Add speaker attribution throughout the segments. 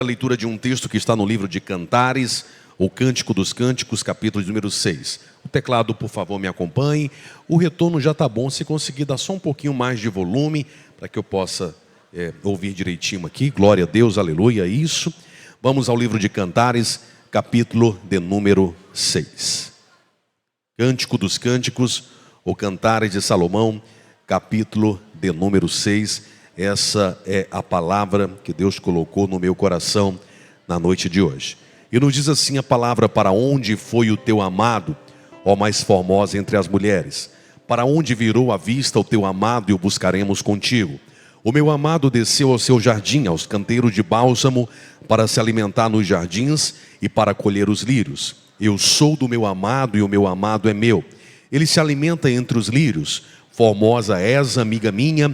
Speaker 1: A leitura de um texto que está no livro de Cantares, o Cântico dos Cânticos, capítulo número 6. O teclado, por favor, me acompanhe. O retorno já está bom, se conseguir dar só um pouquinho mais de volume, para que eu possa ouvir direitinho aqui. Glória a Deus, aleluia, isso. Vamos ao livro de Cantares, capítulo de número 6. Cântico dos Cânticos, o Cantares de Salomão, capítulo de número 6. Essa é a palavra que Deus colocou no meu coração na noite de hoje. E nos diz assim a palavra: para onde foi o teu amado, ó mais formosa entre as mulheres? Para onde virou a vista o teu amado e o buscaremos contigo? O meu amado desceu ao seu jardim, aos canteiros de bálsamo, para se alimentar nos jardins e para colher os lírios. Eu sou do meu amado e o meu amado é meu. Ele se alimenta entre os lírios. Formosa és, amiga minha,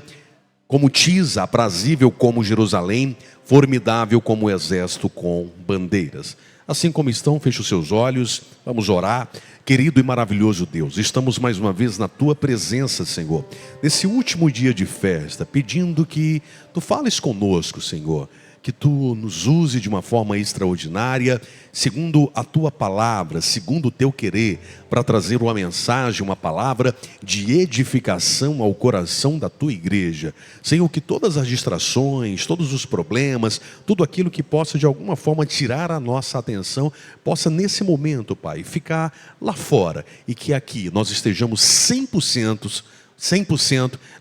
Speaker 1: como Tisa, aprazível como Jerusalém, formidável como o exército com bandeiras. Assim como estão, feche os seus olhos, vamos orar. Querido e maravilhoso Deus, estamos mais uma vez na Tua presença, Senhor, nesse último dia de festa, pedindo que Tu fales conosco, Senhor, que Tu nos use de uma forma extraordinária, segundo a Tua palavra, segundo o Teu querer, para trazer uma mensagem, uma palavra de edificação ao coração da Tua igreja. Senhor, que todas as distrações, todos os problemas, tudo aquilo que possa de alguma forma tirar a nossa atenção, possa nesse momento, Pai, ficar lá fora, e que aqui nós estejamos 100%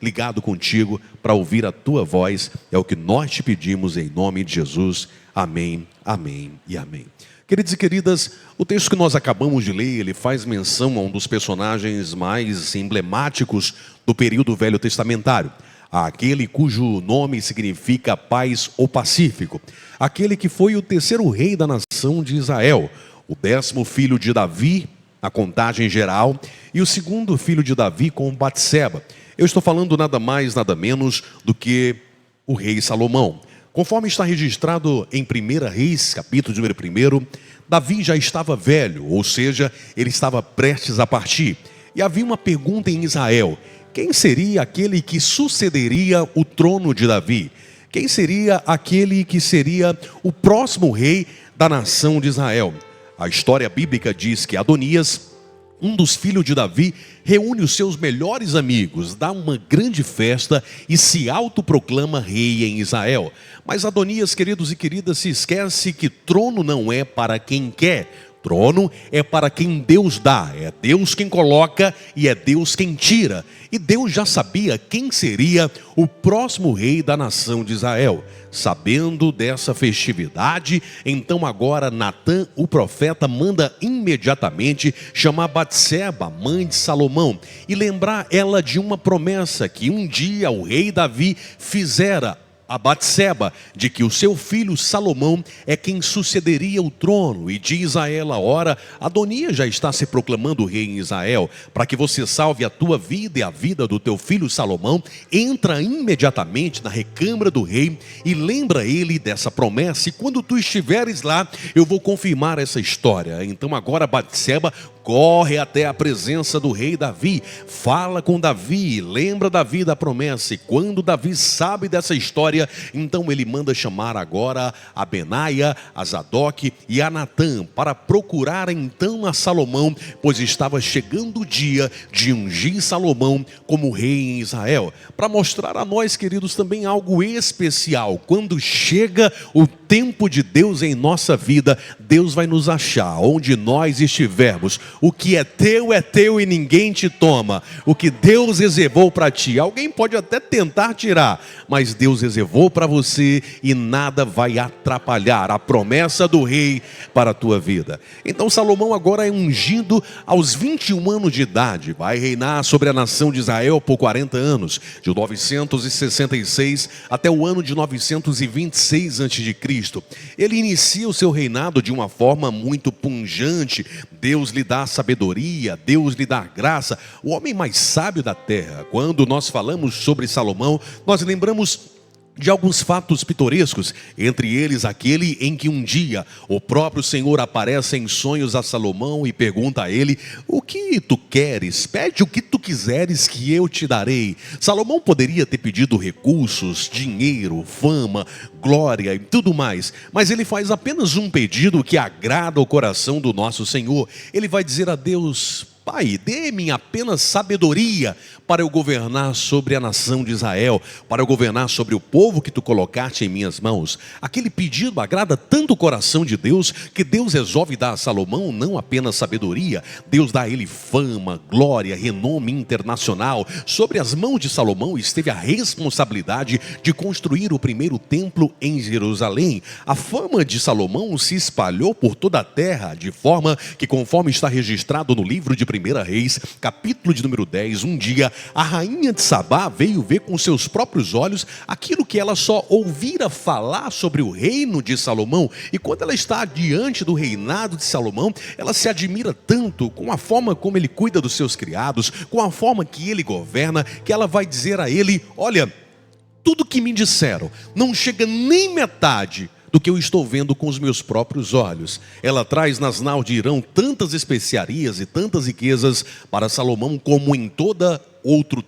Speaker 1: ligado contigo para ouvir a Tua voz. É o que nós te pedimos em nome de Jesus. Amém, amém e amém. Queridos e queridas, o texto que nós acabamos de ler, ele faz menção a um dos personagens mais emblemáticos do período velho testamentário. Aquele cujo nome significa paz ou pacífico. Aquele que foi o terceiro rei da nação de Israel, o 10º filho de Davi, a contagem geral, e o segundo filho de Davi com Batseba. Eu estou falando nada mais, nada menos do que o rei Salomão. Conforme está registrado em 1 Reis, capítulo número 1, Davi já estava velho, ou seja, ele estava prestes a partir. E havia uma pergunta em Israel: quem seria aquele que sucederia o trono de Davi? Quem seria aquele que seria o próximo rei da nação de Israel? A história bíblica diz que Adonias, um dos filhos de Davi, reúne os seus melhores amigos, dá uma grande festa e se autoproclama rei em Israel. Mas Adonias, queridos e queridas, se esquece que trono não é para quem quer. Trono é para quem Deus dá, é Deus quem coloca e é Deus quem tira. E Deus já sabia quem seria o próximo rei da nação de Israel. Sabendo dessa festividade, então agora Natã, o profeta, manda imediatamente chamar Batseba, mãe de Salomão, e lembrar ela de uma promessa que um dia o rei Davi fizera a Batseba, de que o seu filho Salomão é quem sucederia o trono. E diz a ela: ora, Adonias já está se proclamando rei em Israel. Para que você salve a tua vida e a vida do teu filho Salomão, entra imediatamente na recâmara do rei e lembra ele dessa promessa, e quando tu estiveres lá, eu vou confirmar essa história. Então agora Batseba corre até a presença do rei Davi, fala com Davi, lembra Davi da promessa. E quando Davi sabe dessa história, então ele manda chamar agora a Benaia, a Zadok e a Natã, para procurar então a Salomão, pois estava chegando o dia de ungir Salomão como rei em Israel. Para mostrar a nós, queridos, também algo especial: quando chega o tempo de Deus em nossa vida, Deus vai nos achar onde nós estivermos. O que é teu e ninguém te toma. O que Deus reservou para ti, alguém pode até tentar tirar, mas Deus reservou para você e nada vai atrapalhar a promessa do rei para a tua vida. Então Salomão agora é ungido aos 21 anos de idade, vai reinar sobre a nação de Israel por 40 anos, de 966 até o ano de 926 a.C. Ele inicia o seu reinado de uma forma muito pungente. Deus lhe dá sabedoria, Deus lhe dá graça, o homem mais sábio da terra. Quando nós falamos sobre Salomão, nós lembramos de alguns fatos pitorescos, entre eles aquele em que um dia o próprio Senhor aparece em sonhos a Salomão e pergunta a ele: o que tu queres? Pede o que tu quiseres que eu te darei. Salomão poderia ter pedido recursos, dinheiro, fama, glória e tudo mais, mas ele faz apenas um pedido que agrada o coração do nosso Senhor. Ele vai dizer a Deus: Pai, dê-me apenas sabedoria para eu governar sobre a nação de Israel, para eu governar sobre o povo que tu colocaste em minhas mãos. Aquele pedido agrada tanto o coração de Deus, que Deus resolve dar a Salomão não apenas sabedoria, Deus dá a ele fama, glória, renome internacional. Sobre as mãos de Salomão esteve a responsabilidade de construir o primeiro templo em Jerusalém. A fama de Salomão se espalhou por toda a terra, de forma que, conforme está registrado no livro de 1 Reis, capítulo de número 10, um dia a rainha de Sabá veio ver com seus próprios olhos aquilo que ela só ouvira falar sobre o reino de Salomão. E quando ela está diante do reinado de Salomão, ela se admira tanto com a forma como ele cuida dos seus criados, com a forma que ele governa, que ela vai dizer a ele: olha, tudo que me disseram não chega nem metade do que eu estou vendo com os meus próprios olhos. Ela traz nas naus de Irão tantas especiarias e tantas riquezas para Salomão como em todo outro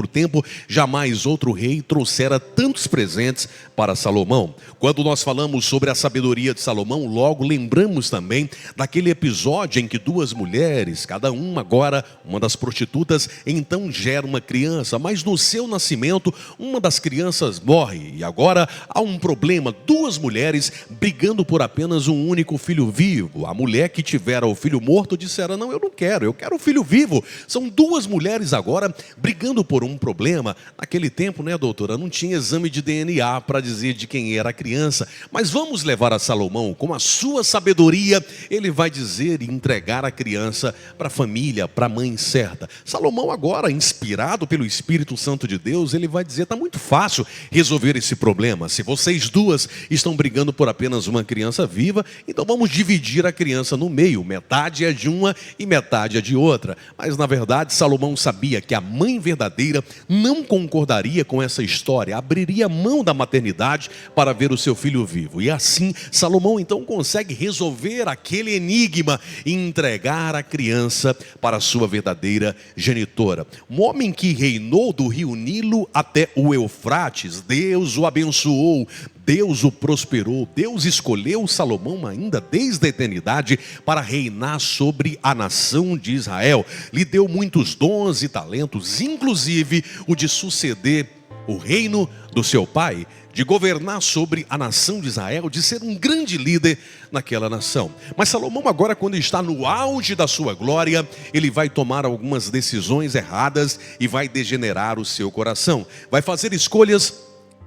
Speaker 1: tempo, jamais outro rei trouxera tantos presentes para Salomão. Quando nós falamos sobre a sabedoria de Salomão, logo lembramos também daquele episódio em que duas mulheres, cada uma agora, uma das prostitutas, então gera uma criança, mas no seu nascimento, uma das crianças morre, e agora há um problema, duas mulheres brigando por apenas um único filho vivo. A mulher que tivera o filho morto dissera: não, eu não quero, eu quero o filho vivo. São duas mulheres agora brigando por um problema. Naquele tempo, né, doutora, não tinha exame de DNA para dizer de quem era a criança, mas vamos levar a Salomão, com a sua sabedoria, ele vai dizer e entregar a criança para a família, para a mãe certa. Salomão agora, inspirado pelo Espírito Santo de Deus, ele vai dizer: está muito fácil resolver esse problema. Se vocês duas estão brigando por apenas uma criança viva, então vamos dividir a criança no meio, metade é de uma e metade é de outra. Mas na verdade Salomão sabia que a mãe verdadeira não concordaria com essa história, abriria mão da maternidade para ver o seu filho vivo. E assim Salomão então consegue resolver aquele enigma e entregar a criança para a sua verdadeira genitora. Um homem que reinou do rio Nilo até o Eufrates, Deus o abençoou, Deus o prosperou, Deus escolheu Salomão ainda desde a eternidade para reinar sobre a nação de Israel. Lhe deu muitos dons e talentos, inclusive o de suceder o reino do seu pai, de governar sobre a nação de Israel, de ser um grande líder naquela nação. Mas Salomão agora, quando está no auge da sua glória, ele vai tomar algumas decisões erradas e vai degenerar o seu coração. Vai fazer escolhas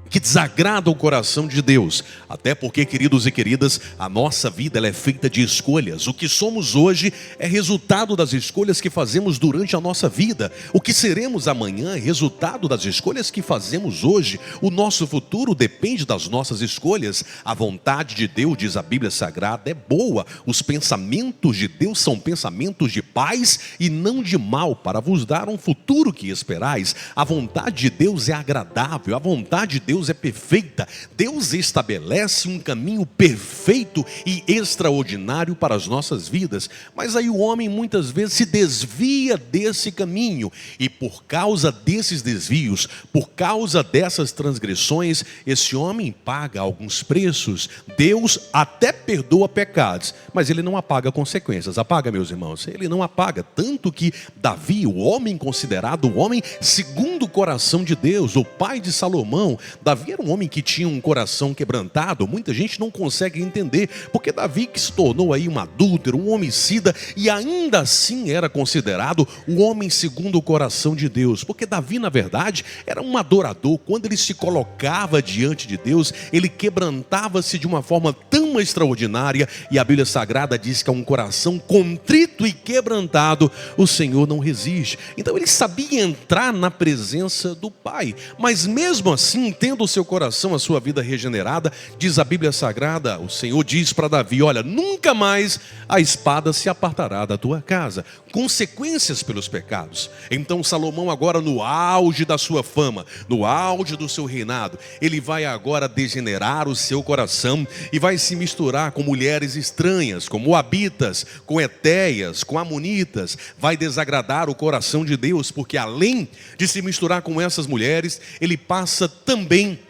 Speaker 1: que desagrada o coração de Deus. Até porque, queridos e queridas, a nossa vida ela é feita de escolhas. O que somos hoje é resultado das escolhas que fazemos durante a nossa vida. O que seremos amanhã é resultado das escolhas que fazemos hoje. O nosso futuro depende das nossas escolhas. A vontade de Deus, diz a Bíblia Sagrada, é boa. Os pensamentos de Deus são pensamentos de paz e não de mal, para vos dar um futuro que esperais. A vontade de Deus é agradável. A vontade de Deus é perfeita. Deus estabelece um caminho perfeito e extraordinário para as nossas vidas. Mas aí o homem muitas vezes se desvia desse caminho. E por causa desses desvios, por causa dessas transgressões, esse homem paga alguns preços. Deus até perdoa pecados, mas ele não apaga consequências. Apaga, meus irmãos? Ele não apaga. Tanto que Davi, o homem considerado o homem segundo o coração de Deus, o pai de Salomão, Davi era um homem que tinha um coração quebrantado. Muita gente não consegue entender, porque Davi, que se tornou aí um adúltero, um homicida, e ainda assim era considerado o homem segundo o coração de Deus, porque Davi na verdade era um adorador. Quando ele se colocava diante de Deus, ele quebrantava-se de uma forma tão fama extraordinária, e a Bíblia Sagrada diz que é um coração contrito e quebrantado, o Senhor não resiste. Então ele sabia entrar na presença do Pai, mas mesmo assim, tendo o seu coração, a sua vida regenerada, diz a Bíblia Sagrada, o Senhor diz para Davi: olha, nunca mais a espada se apartará da tua casa. Consequências pelos pecados. Então Salomão, agora no auge da sua fama, no auge do seu reinado, ele vai agora degenerar o seu coração e vai se misturar com mulheres estranhas, com moabitas, com etéias, com amonitas. Vai desagradar o coração de Deus, porque além de se misturar com essas mulheres, ele passa também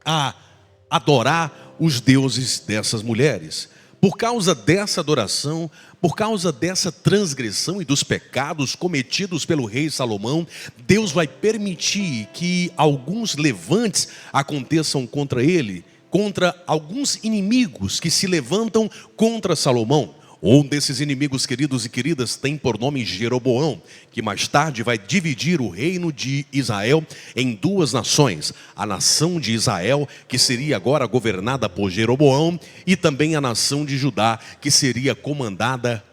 Speaker 1: a adorar os deuses dessas mulheres. Por causa dessa adoração, por causa dessa transgressão e dos pecados cometidos pelo rei Salomão, Deus vai permitir que alguns levantes aconteçam contra ele, contra alguns inimigos que se levantam contra Salomão. Um desses inimigos, queridos e queridas, tem por nome Jeroboão, que mais tarde vai dividir o reino de Israel em duas nações. A nação de Israel, que seria agora governada por Jeroboão, e também a nação de Judá, que seria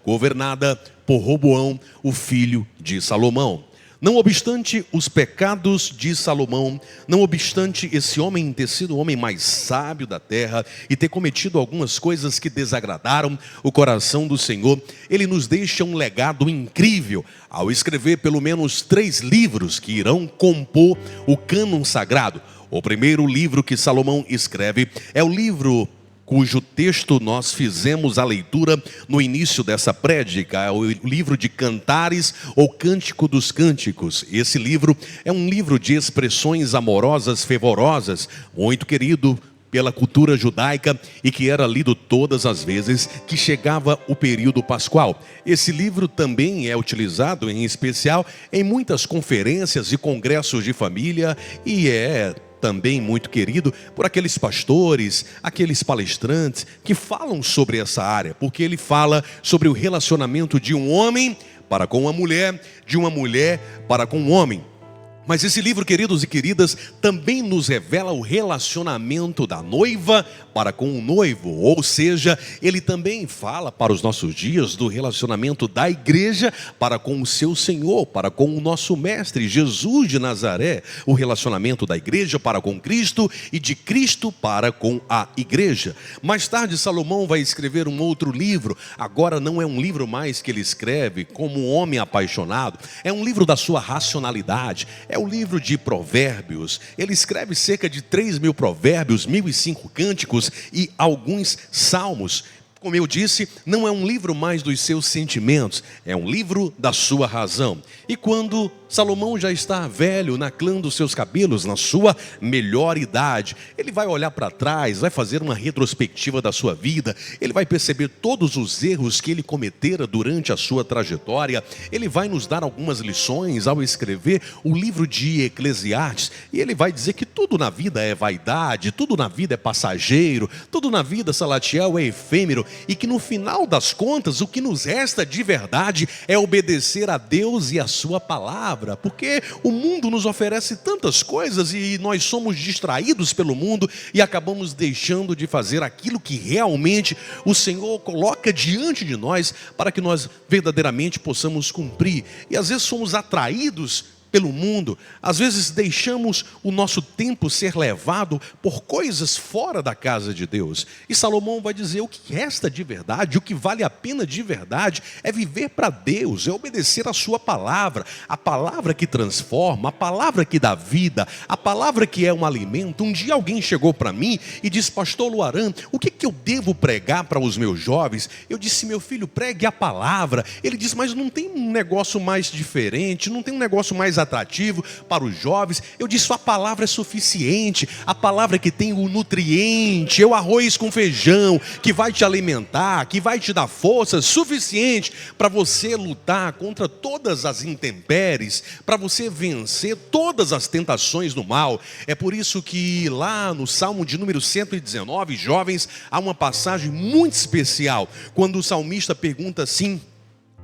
Speaker 1: governada por Roboão, o filho de Salomão. Não obstante os pecados de Salomão, não obstante esse homem ter sido o homem mais sábio da terra e ter cometido algumas coisas que desagradaram o coração do Senhor, ele nos deixa um legado incrível ao escrever pelo menos 3 livros que irão compor o cânon sagrado. O primeiro livro que Salomão escreve é o livro cujo texto nós fizemos a leitura no início dessa prédica, é o livro de Cantares ou Cântico dos Cânticos. Esse livro é um livro de expressões amorosas, fervorosas, muito querido pela cultura judaica e que era lido todas as vezes que chegava o período pascual. Esse livro também é utilizado, em especial, em muitas conferências e congressos de família e é também muito querido por aqueles pastores, aqueles palestrantes que falam sobre essa área, porque ele fala sobre o relacionamento de um homem para com uma mulher, de uma mulher para com um homem. Mas esse livro, queridos e queridas, também nos revela o relacionamento da noiva para com o noivo. Ou seja, ele também fala para os nossos dias do relacionamento da igreja para com o seu Senhor, para com o nosso mestre Jesus de Nazaré. O relacionamento da igreja para com Cristo e de Cristo para com a igreja. Mais tarde, Salomão vai escrever um outro livro. Agora não é um livro mais que ele escreve como um homem apaixonado. É um livro da sua racionalidade. É o livro de Provérbios. Ele escreve cerca de 3.000 provérbios, 1.005 cânticos e alguns salmos. Como eu disse, não é um livro mais dos seus sentimentos, é um livro da sua razão. E quando Salomão já está velho, na clã dos seus cabelos, na sua melhor idade, ele vai olhar para trás, vai fazer uma retrospectiva da sua vida, ele vai perceber todos os erros que ele cometera durante a sua trajetória, ele vai nos dar algumas lições ao escrever o livro de Eclesiastes, e ele vai dizer que tudo na vida é vaidade, tudo na vida é passageiro, tudo na vida, Salatiel, é efêmero, e que no final das contas o que nos resta de verdade é obedecer a Deus e a sua palavra, porque o mundo nos oferece tantas coisas e nós somos distraídos pelo mundo e acabamos deixando de fazer aquilo que realmente o Senhor coloca diante de nós para que nós verdadeiramente possamos cumprir. E às vezes somos atraídos pelo mundo, às vezes deixamos o nosso tempo ser levado por coisas fora da casa de Deus. E Salomão vai dizer: o que resta de verdade, o que vale a pena de verdade é viver para Deus, é obedecer a sua palavra, a palavra que transforma, a palavra que dá vida, a palavra que é um alimento. Um dia alguém chegou para mim e disse: pastor Luaran, o que eu devo pregar para os meus jovens? Eu disse: meu filho, pregue a palavra. Ele disse: mas não tem um negócio mais diferente, não tem um negócio mais atrativo para os jovens? Eu disse: sua palavra é suficiente, a palavra que tem o nutriente, é o arroz com feijão, que vai te alimentar, que vai te dar força suficiente para você lutar contra todas as intempéries, para você vencer todas as tentações do mal. É por isso que lá no Salmo de número 119, jovens, há uma passagem muito especial, quando o salmista pergunta assim: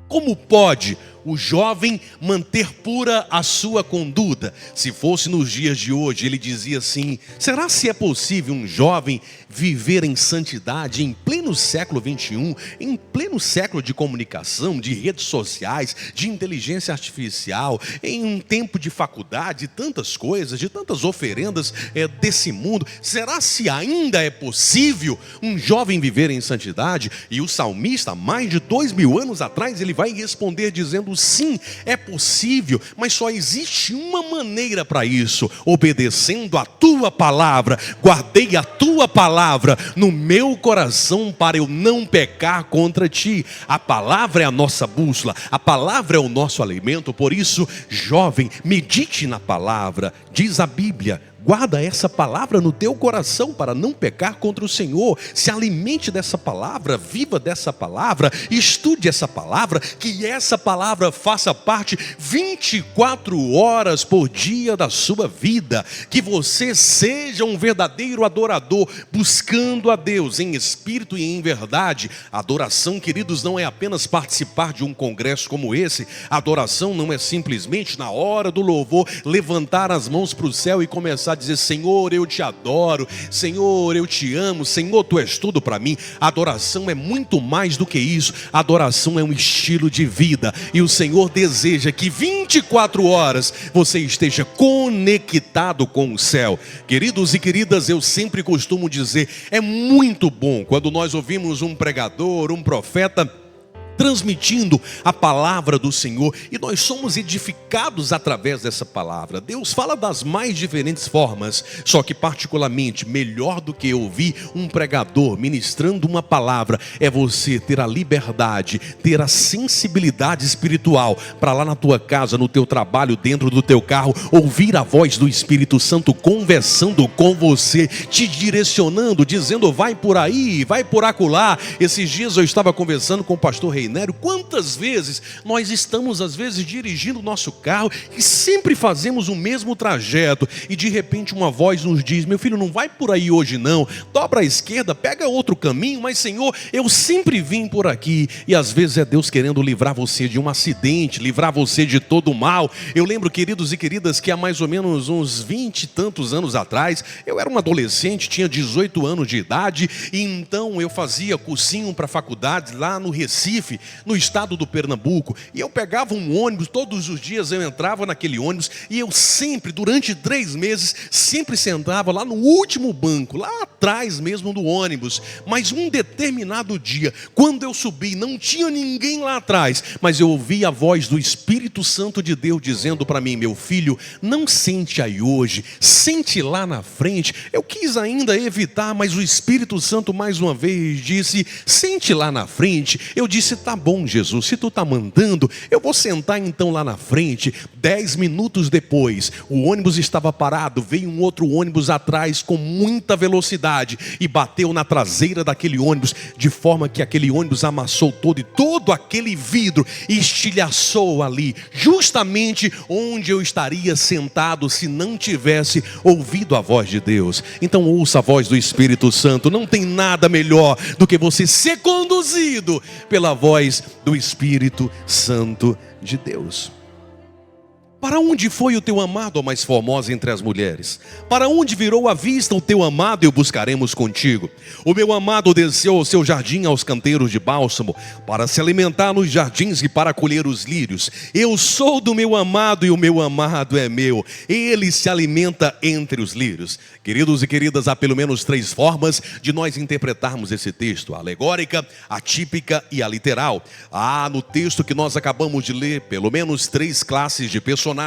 Speaker 1: como pode o jovem manter pura a sua conduta. Se fosse nos dias de hoje, ele dizia assim: será se é possível um jovem viver em santidade em pleno século XXI, em pleno século de comunicação, de redes sociais, de inteligência artificial, em um tempo de faculdade, de tantas coisas, de tantas oferendas desse mundo? Será se ainda é possível um jovem viver em santidade? E o salmista, há mais de 2000 anos atrás, ele vai responder dizendo: sim, é possível, mas só existe uma maneira para isso: obedecendo a tua palavra. Guardei a tua palavra no meu coração para eu não pecar contra ti. A palavra é a nossa bússola, a palavra é o nosso alimento. Por isso, jovem, medite na palavra. Diz a Bíblia: guarda essa palavra no teu coração para não pecar contra o Senhor. Se alimente dessa palavra, viva dessa palavra, estude essa palavra, que essa palavra faça parte 24 horas por dia da sua vida. Que você seja um verdadeiro adorador, buscando a Deus em espírito e em verdade. Adoração, queridos, não é apenas participar de um congresso como esse. Adoração não é simplesmente, na hora do louvor, levantar as mãos para o céu e começar a dizer: Senhor, eu te adoro, Senhor, eu te amo, Senhor, tu és tudo para mim. Adoração é muito mais do que isso. Adoração é um estilo de vida, e o Senhor deseja que 24 horas você esteja conectado com o céu. Queridos e queridas, eu sempre costumo dizer, é muito bom quando nós ouvimos um pregador, um profeta transmitindo a palavra do Senhor, e nós somos edificados através dessa palavra. Deus fala das mais diferentes formas, só que particularmente, melhor do que ouvir um pregador ministrando uma palavra, é você ter a liberdade, ter a sensibilidade espiritual, para lá na tua casa, no teu trabalho, dentro do teu carro, ouvir a voz do Espírito Santo conversando com você, te direcionando, dizendo: vai por aí, vai por acolá. Esses dias eu estava conversando com o pastor Rei. Quantas vezes nós estamos às vezes dirigindo o nosso carro e sempre fazemos o mesmo trajeto, e de repente uma voz nos diz: meu filho, não vai por aí hoje não, dobra à esquerda, pega outro caminho. Mas Senhor, eu sempre vim por aqui. E às vezes é Deus querendo livrar você de um acidente, livrar você de todo o mal. Eu lembro, queridos e queridas, que há mais ou menos uns 20 e tantos anos atrás, eu era um adolescente, tinha 18 anos de idade, e então eu fazia cursinho para faculdade lá no Recife, no estado do Pernambuco, e eu pegava um ônibus, todos os dias eu entrava naquele ônibus, e eu sempre, durante 3 meses, sempre sentava lá no último banco, lá atrás mesmo do ônibus. Mas um determinado dia, quando eu subi, não tinha ninguém lá atrás, mas eu ouvi a voz do Espírito Santo de Deus dizendo para mim: meu filho, não sente aí hoje, sente lá na frente. Eu quis ainda evitar, mas o Espírito Santo mais uma vez disse: sente lá na frente. Eu disse: tá bom, Jesus, se tu tá mandando, eu vou sentar então lá na frente. 10 minutos depois, o ônibus estava parado, veio um outro ônibus atrás com muita velocidade e bateu na traseira daquele ônibus, de forma que aquele ônibus amassou todo, e todo aquele vidro estilhaçou ali, justamente onde eu estaria sentado se não tivesse ouvido a voz de Deus. Então ouça a voz do Espírito Santo. Não tem nada melhor do que você ser conduzido pela voz do Espírito Santo de Deus. Para onde foi o teu amado, ó mais formosa entre as mulheres? Para onde virou a vista o teu amado, e o buscaremos contigo? O meu amado desceu ao seu jardim, aos canteiros de bálsamo, para se alimentar nos jardins e para colher os lírios. Eu sou do meu amado, e o meu amado é meu. Ele se alimenta entre os lírios. Queridos e queridas, há pelo menos 3 formas de nós interpretarmos esse texto: a alegórica, a típica e a literal. Há no texto que nós acabamos de ler pelo menos 3 classes de personagens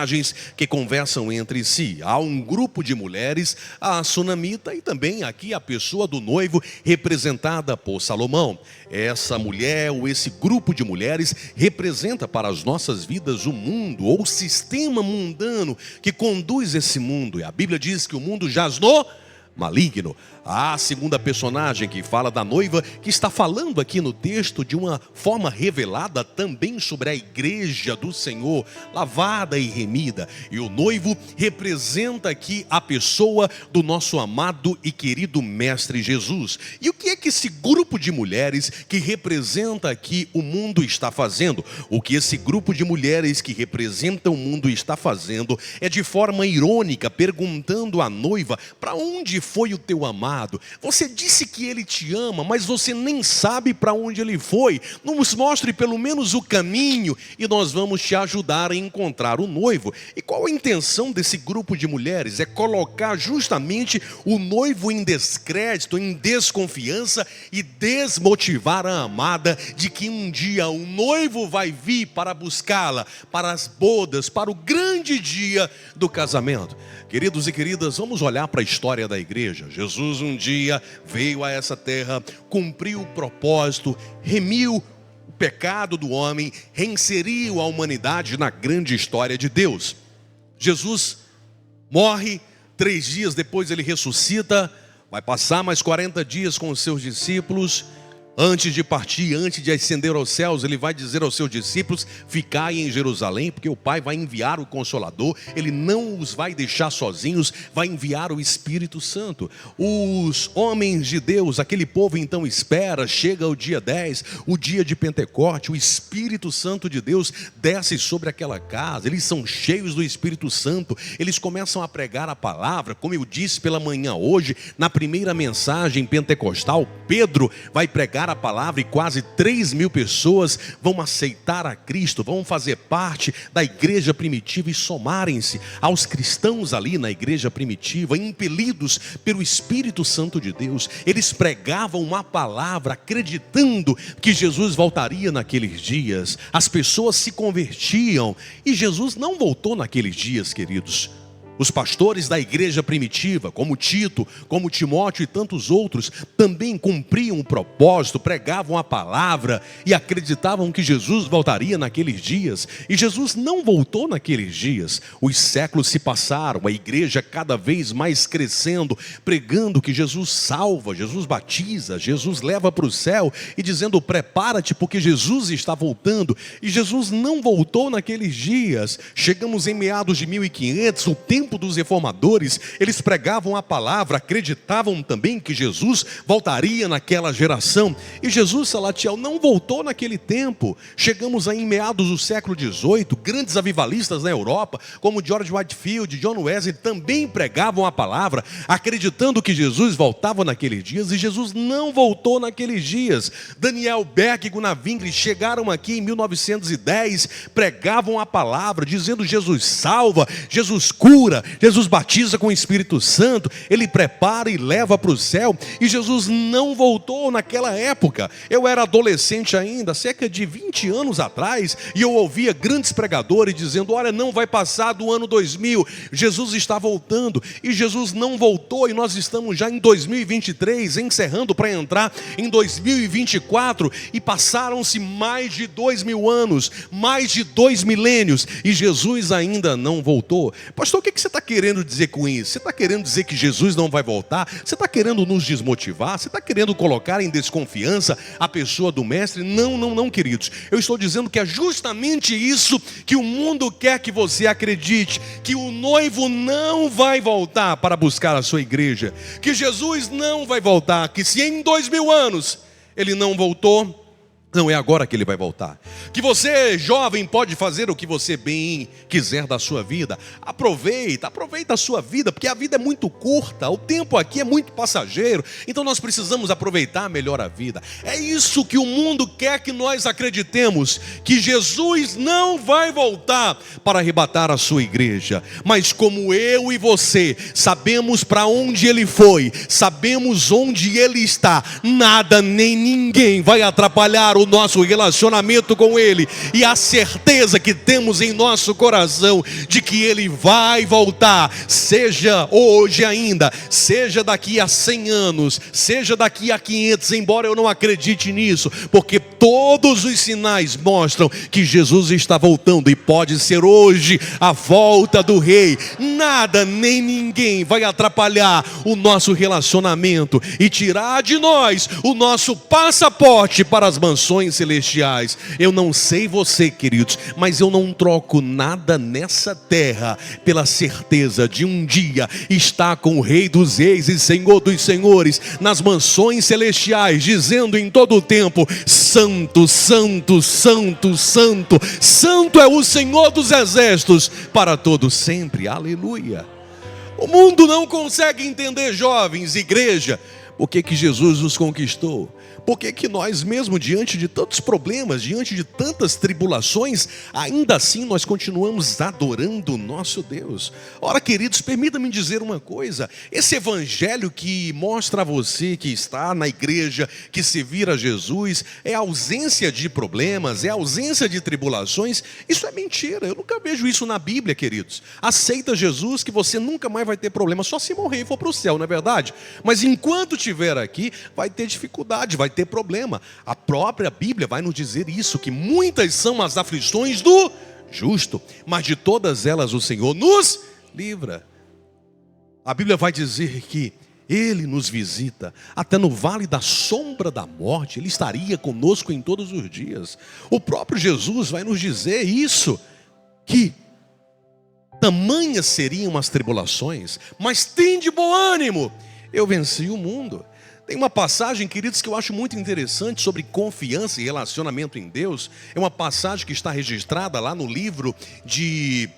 Speaker 1: que conversam entre si. Há um grupo de mulheres, a sunamita, e também aqui a pessoa do noivo, representada por Salomão. Essa mulher, ou esse grupo de mulheres, representa para as nossas vidas o mundo, ou o sistema mundano que conduz esse mundo. E a Bíblia diz que o mundo jaz no maligno. A segunda personagem que fala da noiva, que está falando aqui no texto de uma forma revelada também sobre a igreja do Senhor, lavada e remida. E o noivo representa aqui a pessoa do nosso amado e querido Mestre Jesus. E o que é que esse grupo de mulheres que representa aqui o mundo está fazendo? O que esse grupo de mulheres que representam o mundo está fazendo é, de forma irônica, perguntando à noiva: para onde foi o teu amado? Você disse que ele te ama, mas você nem sabe para onde ele foi. Nos mostre pelo menos o caminho e nós vamos te ajudar a encontrar o noivo. E qual a intenção desse grupo de mulheres? É colocar justamente o noivo em descrédito, em desconfiança e desmotivar a amada de que um dia o noivo vai vir para buscá-la, para as bodas, para o grande dia do casamento. Queridos e queridas, vamos olhar para a história da igreja. Jesus um dia veio a essa terra, cumpriu o propósito, remiu o pecado do homem, reinseriu a humanidade na grande história de Deus. Jesus morre, 3 dias depois ele ressuscita, vai passar mais 40 dias com os seus discípulos. Antes de partir, antes de ascender aos céus, ele vai dizer aos seus discípulos: ficai em Jerusalém, porque o Pai vai enviar o Consolador. Ele não os vai deixar sozinhos, vai enviar o Espírito Santo. Os homens de Deus, aquele povo então espera, chega o dia 10, o dia de Pentecoste, o Espírito Santo de Deus desce sobre aquela casa, eles são cheios do Espírito Santo, eles começam a pregar a palavra. Como eu disse pela manhã hoje, na primeira mensagem pentecostal, Pedro vai pregar a palavra e quase 3.000 pessoas vão aceitar a Cristo, vão fazer parte da igreja primitiva e somarem-se aos cristãos ali na igreja primitiva, impelidos pelo Espírito Santo de Deus. Eles pregavam uma palavra acreditando que Jesus voltaria naqueles dias. As pessoas se convertiam e Jesus não voltou naqueles dias, queridos. Os pastores da igreja primitiva, como Tito, como Timóteo e tantos outros, também cumpriam o propósito, pregavam a palavra e acreditavam que Jesus voltaria naqueles dias. E Jesus não voltou naqueles dias. Os séculos se passaram, a igreja cada vez mais crescendo, pregando que Jesus salva, Jesus batiza, Jesus leva para o céu e dizendo: prepara-te porque Jesus está voltando. E Jesus não voltou naqueles dias. Chegamos em meados de 1500, o tempo dos reformadores, eles pregavam a palavra, acreditavam também que Jesus voltaria naquela geração. E Jesus, Salatiel, não voltou naquele tempo. Chegamos aí em meados do século XVIII, grandes avivalistas na Europa, como George Whitefield, John Wesley, também pregavam a palavra, acreditando que Jesus voltava naqueles dias, e Jesus não voltou naqueles dias. Daniel Beck e Gunnar Wingre chegaram aqui em 1910, pregavam a palavra, dizendo: Jesus salva, Jesus cura, Jesus batiza com o Espírito Santo, Ele prepara e leva para o céu. E Jesus não voltou naquela época. Eu era adolescente ainda, cerca de 20 anos atrás, e eu ouvia grandes pregadores dizendo: olha, não vai passar do ano 2000, Jesus está voltando. E Jesus não voltou, e nós estamos já em 2023, encerrando para entrar em 2024, e passaram-se mais de 2000 anos, mais de 2 milênios, e Jesus ainda não voltou. Pastor, o que você está querendo dizer com isso? Você está querendo dizer que Jesus não vai voltar? Você está querendo nos desmotivar? Você está querendo colocar em desconfiança a pessoa do Mestre? Não, queridos. Eu estou dizendo que é justamente isso que o mundo quer que você acredite: que o noivo não vai voltar para buscar a sua igreja, que Jesus não vai voltar, que se em 2000 anos Ele não voltou, não é agora que Ele vai voltar. Que você, jovem, pode fazer o que você bem quiser da sua vida. Aproveita a sua vida, porque a vida é muito curta, o tempo aqui é muito passageiro, então nós precisamos aproveitar melhor a vida. É isso que o mundo quer que nós acreditemos, que Jesus não vai voltar para arrebatar a sua igreja. Mas como eu e você sabemos para onde Ele foi, sabemos onde Ele está, nada nem ninguém vai atrapalhar o nosso relacionamento com Ele e a certeza que temos em nosso coração de que Ele vai voltar, seja hoje ainda, seja daqui a 100 anos, seja daqui a 500, embora eu não acredite nisso, porque todos os sinais mostram que Jesus está voltando e pode ser hoje a volta do Rei. Nada nem ninguém vai atrapalhar o nosso relacionamento e tirar de nós o nosso passaporte para as mansões celestiais. Eu não sei você, queridos, mas eu não troco nada nessa terra pela certeza de um dia estar com o Rei dos Reis e Senhor dos Senhores nas mansões celestiais, dizendo em todo o tempo: Santo, Santo, Santo, Santo, Santo é o Senhor dos Exércitos para todo sempre. Aleluia. O mundo não consegue entender, jovens, igreja, por que Jesus nos conquistou. Por que nós mesmo, diante de tantos problemas, diante de tantas tribulações, ainda assim nós continuamos adorando o nosso Deus? Ora, queridos, permita-me dizer uma coisa: esse evangelho que mostra a você que está na igreja, que se vira a Jesus, é ausência de problemas, é ausência de tribulações. Isso é mentira, eu nunca vejo isso na Bíblia, queridos. Aceita Jesus que você nunca mais vai ter problema, só se morrer e for para o céu, não é verdade? Mas enquanto estiver aqui, vai ter dificuldade, vai ter problema. A própria Bíblia vai nos dizer isso, que muitas são as aflições do justo, mas de todas elas o Senhor nos livra. A Bíblia vai dizer que Ele nos visita até no vale da sombra da morte. Ele estaria conosco em todos os dias. O próprio Jesus vai nos dizer isso, que tamanhas seriam as tribulações, mas tende bom ânimo, eu venci o mundo. Tem uma passagem, queridos, que eu acho muito interessante sobre confiança e relacionamento em Deus. É uma passagem que está registrada lá no livro de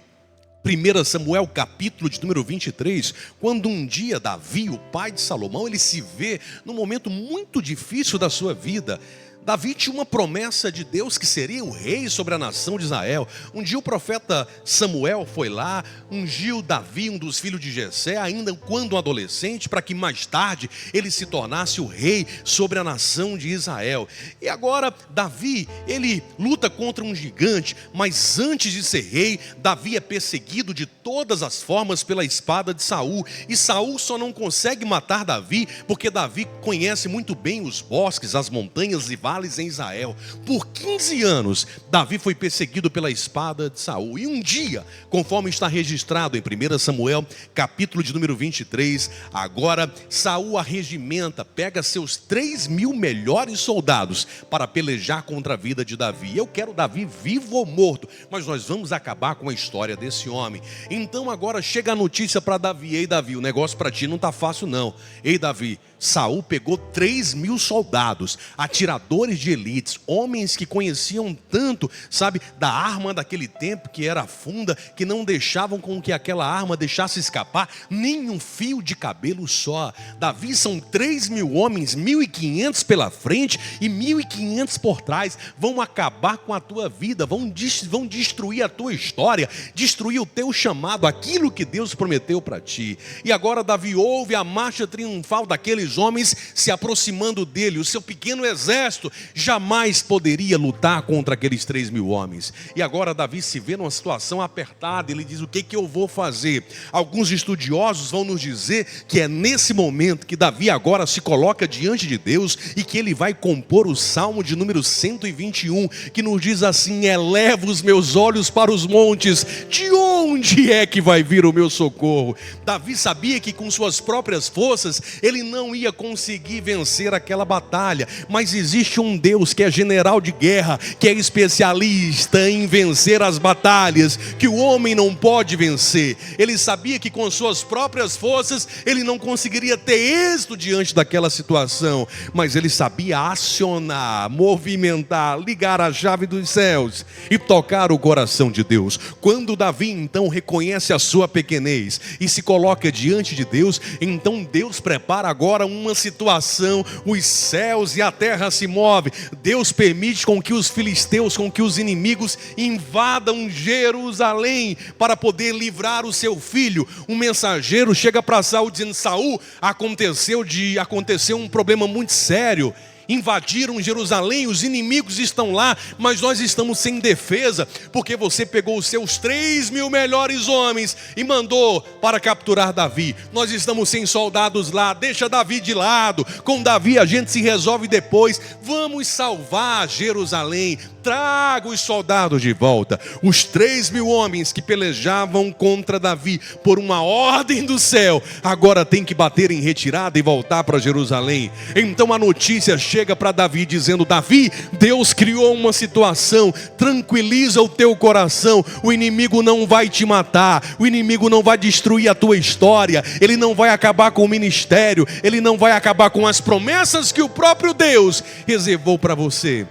Speaker 1: 1 Samuel, capítulo de número 23, quando um dia Davi, o pai de Salomão, ele se vê num momento muito difícil da sua vida. Davi tinha uma promessa de Deus que seria o rei sobre a nação de Israel. Um dia o profeta Samuel foi lá, ungiu Davi, um dos filhos de Jessé, ainda quando um adolescente, para que mais tarde ele se tornasse o rei sobre a nação de Israel. E agora Davi, ele luta contra um gigante, mas antes de ser rei, Davi é perseguido de todas as formas pela espada de Saul. E Saul só não consegue matar Davi, porque Davi conhece muito bem os bosques, as montanhas e vales em Israel. Por 15 anos, Davi foi perseguido pela espada de Saul. E um dia, conforme está registrado em 1 Samuel, capítulo de número 23, agora Saul arregimenta, pega seus 3.000 melhores soldados para pelejar contra a vida de Davi. Eu quero Davi vivo ou morto, mas nós vamos acabar com a história desse homem. Então agora chega a notícia para Davi: ei Davi, o negócio para ti não está fácil não. Ei Davi, Saul pegou 3.000 soldados, atiradores de elites, homens que conheciam tanto, sabe, da arma daquele tempo, que era a funda, que não deixavam com que aquela arma deixasse escapar nem um fio de cabelo só. Davi, são 3.000 homens, 1.500 pela frente e 1.500 por trás, vão acabar com a tua vida, vão destruir a tua história, destruir o teu chamado, aquilo que Deus prometeu para ti. E agora Davi ouve a marcha triunfal daqueles homens se aproximando dele. O seu pequeno exército jamais poderia lutar contra aqueles 3.000 homens. E agora Davi se vê numa situação apertada. Ele diz: o que eu vou fazer? Alguns estudiosos vão nos dizer que é nesse momento que Davi agora se coloca diante de Deus e que ele vai compor o Salmo de número 121, que nos diz assim: eleva os meus olhos para os montes, de onde é que vai vir o meu socorro? Davi sabia que com suas próprias forças ele não ia conseguir vencer aquela batalha, mas existe um Deus que é general de guerra, que é especialista em vencer as batalhas que o homem não pode vencer. Ele sabia que com suas próprias forças ele não conseguiria ter êxito diante daquela situação, mas ele sabia acionar, movimentar, ligar a chave dos céus e tocar o coração de Deus. Quando Davi então reconhece a sua pequenez e se coloca diante de Deus, então Deus prepara agora uma situação, os céus e a terra se movem. Deus permite com que os filisteus, com que os inimigos invadam Jerusalém para poder livrar o seu filho. Um mensageiro chega para Saul dizendo: Saul, aconteceu um problema muito sério. invadiram Jerusalém, os inimigos estão lá, mas nós estamos sem defesa, porque você pegou os seus 3.000 melhores homens e mandou para capturar Davi. Nós estamos sem soldados lá, deixa Davi de lado, com Davi a gente se resolve depois, vamos salvar Jerusalém, traga os soldados de volta. Os 3.000 homens que pelejavam contra Davi por uma ordem do céu, agora tem que bater em retirada e voltar para Jerusalém. Então a notícia chega para Davi dizendo: Davi, Deus criou uma situação, tranquiliza o teu coração, o inimigo não vai te matar, o inimigo não vai destruir a tua história, ele não vai acabar com o ministério, ele não vai acabar com as promessas que o próprio Deus reservou para você.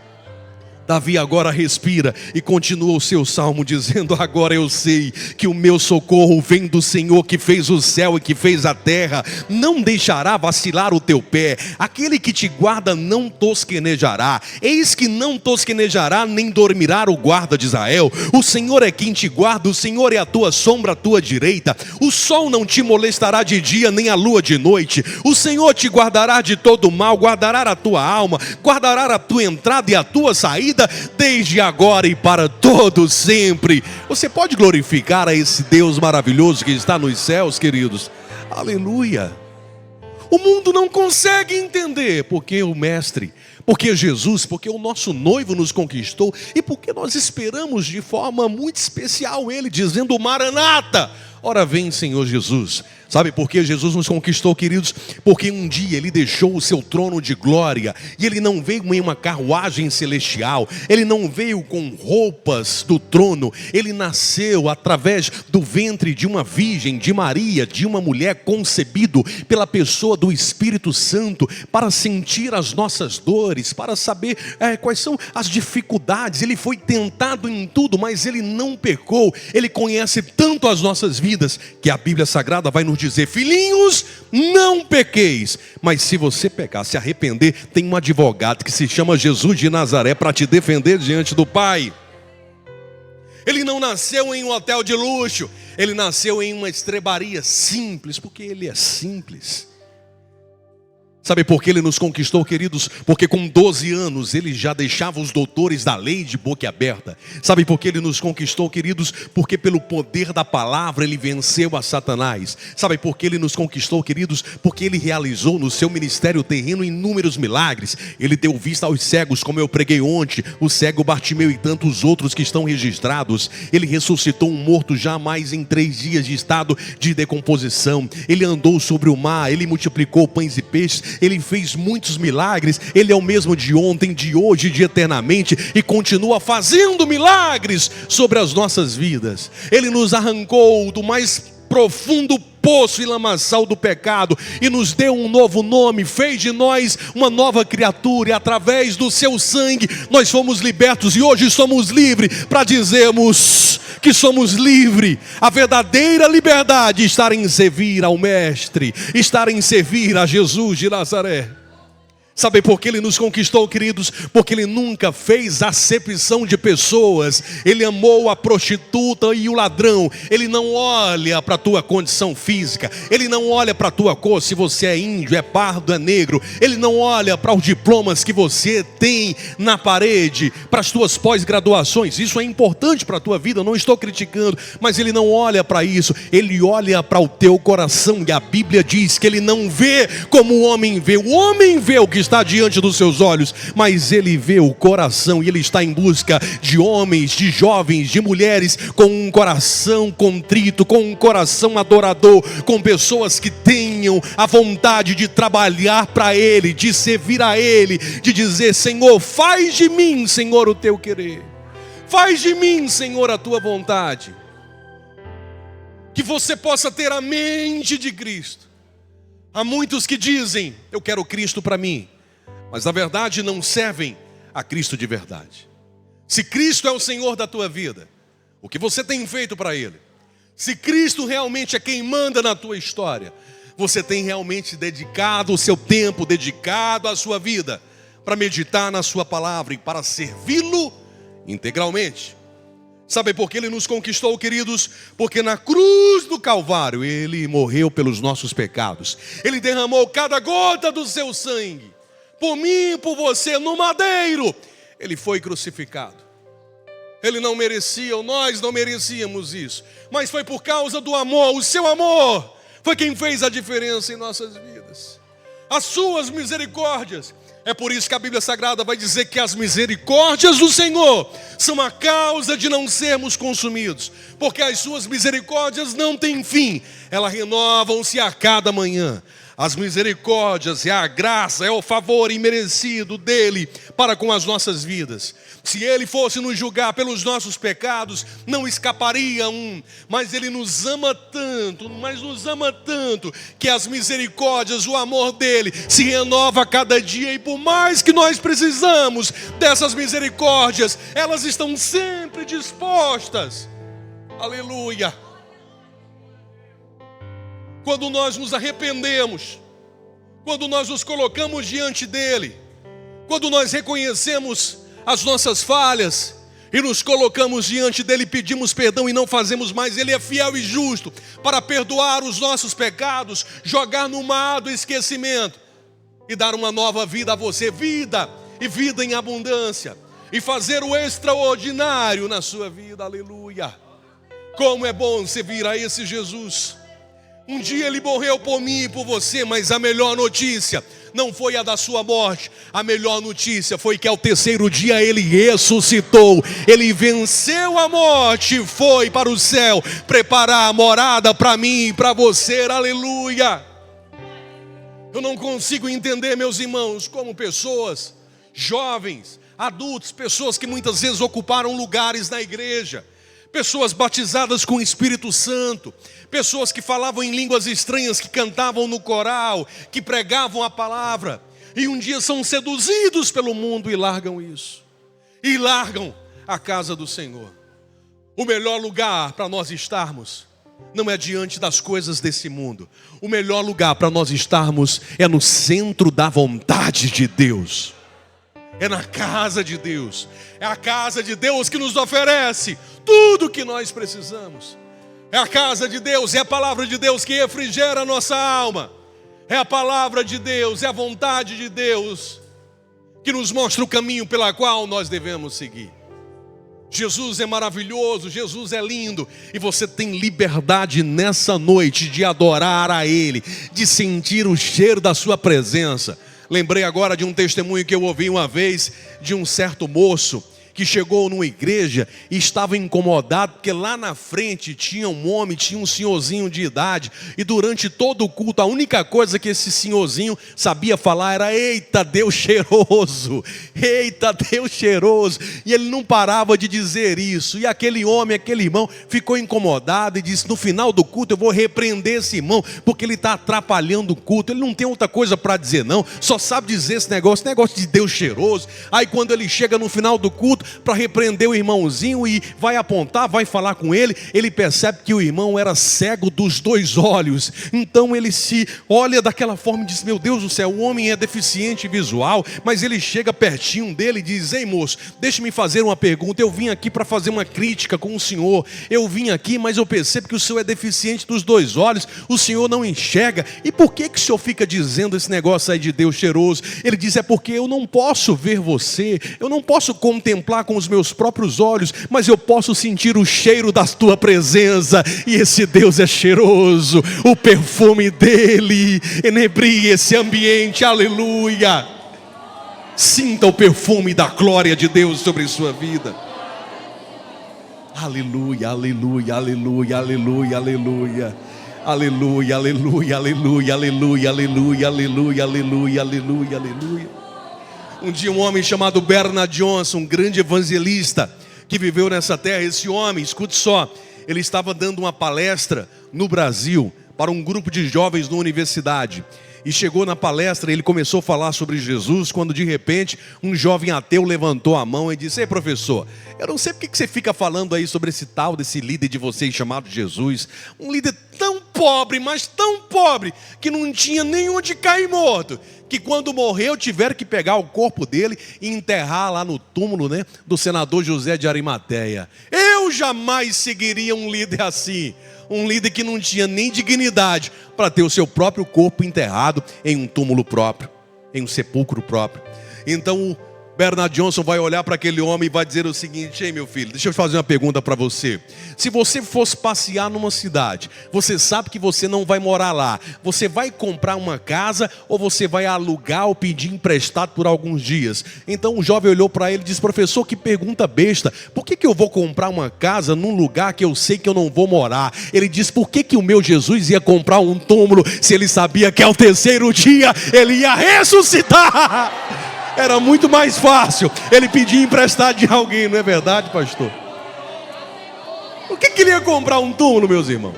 Speaker 1: Davi agora respira e continua o seu salmo dizendo: agora eu sei que o meu socorro vem do Senhor que fez o céu e que fez a terra. Não deixará vacilar o teu pé, aquele que te guarda não tosquenejará. Eis que não tosquenejará nem dormirá o guarda de Israel. O Senhor é quem te guarda, o Senhor é a tua sombra à tua direita. O sol não te molestará de dia, nem a lua de noite. O Senhor te guardará de todo mal, guardará a tua alma, guardará a tua entrada e a tua saída, desde agora e para todo sempre. Você pode glorificar a esse Deus maravilhoso que está nos céus, queridos? Aleluia! O mundo não consegue entender porque o Mestre, porque Jesus, porque o nosso noivo nos conquistou e porque nós esperamos de forma muito especial Ele, dizendo: Maranata, ora vem Senhor Jesus. Sabe por que Jesus nos conquistou, queridos? Porque um dia Ele deixou o seu trono de glória e Ele não veio em uma carruagem celestial, Ele não veio com roupas do trono, Ele nasceu através do ventre de uma virgem, de Maria, de uma mulher, concebido pela pessoa do Espírito Santo, para sentir as nossas dores, para saber quais são as dificuldades. Ele foi tentado em tudo, mas Ele não pecou. Ele conhece tanto as nossas vidas, que a Bíblia Sagrada vai nos dizer: filhinhos, não pequeis. Mas se você pecar, se arrepender, tem um advogado que se chama Jesus de Nazaré para te defender diante do Pai. Ele não nasceu em um hotel de luxo, Ele nasceu em uma estrebaria simples, porque Ele é simples. Sabe por que Ele nos conquistou, queridos? Porque com 12 anos Ele já deixava os doutores da lei de boca aberta. Sabe por que Ele nos conquistou, queridos? Porque pelo poder da palavra Ele venceu a Satanás. Sabe por que Ele nos conquistou, queridos? Porque Ele realizou no seu ministério terreno inúmeros milagres. Ele deu vista aos cegos, como eu preguei ontem, o cego Bartimeu e tantos outros que estão registrados. Ele ressuscitou um morto já mais em 3 dias de estado de decomposição. Ele andou sobre o mar, Ele multiplicou pães e peixes, Ele fez muitos milagres. Ele é o mesmo de ontem, de hoje e de eternamente, e continua fazendo milagres sobre as nossas vidas. Ele nos arrancou do mais profundo poço e lamaçal do pecado e nos deu um novo nome, fez de nós uma nova criatura, e através do seu sangue nós fomos libertos e hoje somos livres para dizermos que somos livres. A verdadeira liberdade está em servir ao Mestre, está em servir a Jesus de Nazaré. Sabe por que Ele nos conquistou, queridos? Porque Ele nunca fez acepção de pessoas. Ele amou a prostituta e o ladrão. Ele não olha para a tua condição física, Ele não olha para a tua cor, se você é índio, é pardo, é negro. Ele não olha para os diplomas que você tem na parede, para as tuas pós-graduações. Isso é importante para a tua vida, eu não estou criticando, mas Ele não olha para isso. Ele olha para o teu coração, e a Bíblia diz que Ele não vê como o homem vê. O homem vê o que está diante dos seus olhos, mas Ele vê o coração, e Ele está em busca de homens, de jovens, de mulheres com um coração contrito, com um coração adorador, com pessoas que tenham a vontade de trabalhar para Ele, de servir a Ele, de dizer: Senhor, faz de mim, Senhor, o teu querer, faz de mim, Senhor, a tua vontade. Que você possa ter a mente de Cristo. Há muitos que dizem: eu quero Cristo para mim, mas na verdade não servem a Cristo de verdade. Se Cristo é o Senhor da tua vida, o que você tem feito para Ele? Se Cristo realmente é quem manda na tua história, você tem realmente dedicado o seu tempo, dedicado a sua vida para meditar na sua palavra e para servi-lo integralmente? Sabe por que Ele nos conquistou, queridos? Porque na cruz do Calvário Ele morreu pelos nossos pecados. Ele derramou cada gota do seu sangue por mim e por você no madeiro, ele foi crucificado. Ele não merecia, nós não merecíamos isso, mas foi por causa do amor. O seu amor foi quem fez a diferença em nossas vidas. As suas misericórdias. É por isso que a Bíblia Sagrada vai dizer que as misericórdias do Senhor são a causa de não sermos consumidos, porque as suas misericórdias não têm fim, elas renovam-se a cada manhã. As misericórdias é a graça, é o favor imerecido dele para com as nossas vidas. Se ele fosse nos julgar pelos nossos pecados, não escaparia um. Mas ele nos ama tanto, que as misericórdias, o amor dele se renova a cada dia. E por mais que nós precisamos dessas misericórdias, elas estão sempre dispostas. Aleluia. Quando nós nos arrependemos, quando nós nos colocamos diante dele, quando nós reconhecemos as nossas falhas e nos colocamos diante dele, pedimos perdão e não fazemos mais, ele é fiel e justo para perdoar os nossos pecados, jogar no mar do esquecimento e dar uma nova vida a você, vida e vida em abundância, e fazer o extraordinário na sua vida. Aleluia. Como é bom servir a esse Jesus. Um dia ele morreu por mim e por você, mas a melhor notícia não foi a da sua morte. A melhor notícia foi que ao terceiro dia ele ressuscitou. Ele venceu a morte e foi para o céu preparar a morada para mim e para você. Aleluia. Eu não consigo entender, meus irmãos, como pessoas, jovens, adultos, pessoas que muitas vezes ocuparam lugares na igreja, pessoas batizadas com o Espírito Santo, pessoas que falavam em línguas estranhas, que cantavam no coral, que pregavam a palavra, e um dia são seduzidos pelo mundo e largam isso, e largam a casa do Senhor. O melhor lugar para nós estarmos não é diante das coisas desse mundo. O melhor lugar para nós estarmos é no centro da vontade de Deus. É na casa de Deus. É a casa de Deus que nos oferece tudo o que nós precisamos. É a casa de Deus, é a palavra de Deus que refrigera a nossa alma. É a palavra de Deus, é a vontade de Deus que nos mostra o caminho pela qual nós devemos seguir. Jesus é maravilhoso, Jesus é lindo, e você tem liberdade nessa noite de adorar a Ele, de sentir o cheiro da sua presença. Lembrei agora de um testemunho que eu ouvi uma vez de um certo moço que chegou numa igreja e estava incomodado porque lá na frente tinha um homem, tinha um senhorzinho de idade, e durante todo o culto a única coisa que esse senhorzinho sabia falar era: eita Deus cheiroso, eita Deus cheiroso, e ele não parava de dizer isso. E aquele homem, aquele irmão ficou incomodado e disse: no final do culto eu vou repreender esse irmão, porque ele está atrapalhando o culto, ele não tem outra coisa para dizer não, só sabe dizer esse negócio de Deus cheiroso. Aí quando ele chega no final do culto para repreender o irmãozinho e vai apontar, vai falar com ele, ele percebe que o irmão era cego dos dois olhos. Então ele se olha daquela forma e diz: meu Deus do céu, o homem é deficiente visual. Mas ele chega pertinho dele e diz: ei moço, deixa-me fazer uma pergunta, eu vim aqui para fazer uma crítica com o senhor, eu vim aqui, mas eu percebo que o senhor é deficiente dos dois olhos, o senhor não enxerga, e por que o senhor fica dizendo esse negócio aí de Deus cheiroso? Ele diz: é porque eu não posso ver você, eu não posso contemplar com os meus próprios olhos, mas eu posso sentir o cheiro da tua presença, e esse Deus é cheiroso, o perfume dele enebria esse ambiente. Aleluia. Sinta o perfume da glória de Deus sobre sua vida. Aleluia, aleluia, aleluia, aleluia, aleluia. Aleluia, aleluia, aleluia, aleluia, aleluia, aleluia, aleluia, aleluia, aleluia. Um dia um homem chamado Bernard Johnson, um grande evangelista que viveu nessa terra, esse homem, escute só, ele estava dando uma palestra no Brasil para um grupo de jovens na universidade. E chegou na palestra, ele começou a falar sobre Jesus, quando de repente um jovem ateu levantou a mão e disse: ei professor, eu não sei porque que você fica falando aí sobre esse tal, desse líder de vocês chamado Jesus, um líder tão pobre, mas tão pobre, que não tinha nem onde cair morto, que quando morreu tiveram que pegar o corpo dele e enterrar lá no túmulo, né, do senador José de Arimateia. Eu jamais seguiria um líder assim, um líder que não tinha nem dignidade para ter o seu próprio corpo enterrado em um túmulo próprio. em um sepulcro próprio. Então o Bernard Johnson vai olhar para aquele homem e vai dizer o seguinte: ei, meu filho, deixa eu fazer uma pergunta para você. Se você fosse passear numa cidade, você sabe que você não vai morar lá, você vai comprar uma casa ou você vai alugar ou pedir emprestado por alguns dias? Então o jovem olhou para ele e disse: professor, que pergunta besta, por que eu vou comprar uma casa num lugar que eu sei que eu não vou morar? Ele disse: por que o meu Jesus ia comprar um túmulo se ele sabia que ao terceiro dia ele ia ressuscitar? Era muito mais fácil ele pedir emprestado de alguém, não é verdade, pastor? Por que ele ia comprar um túmulo, meus irmãos?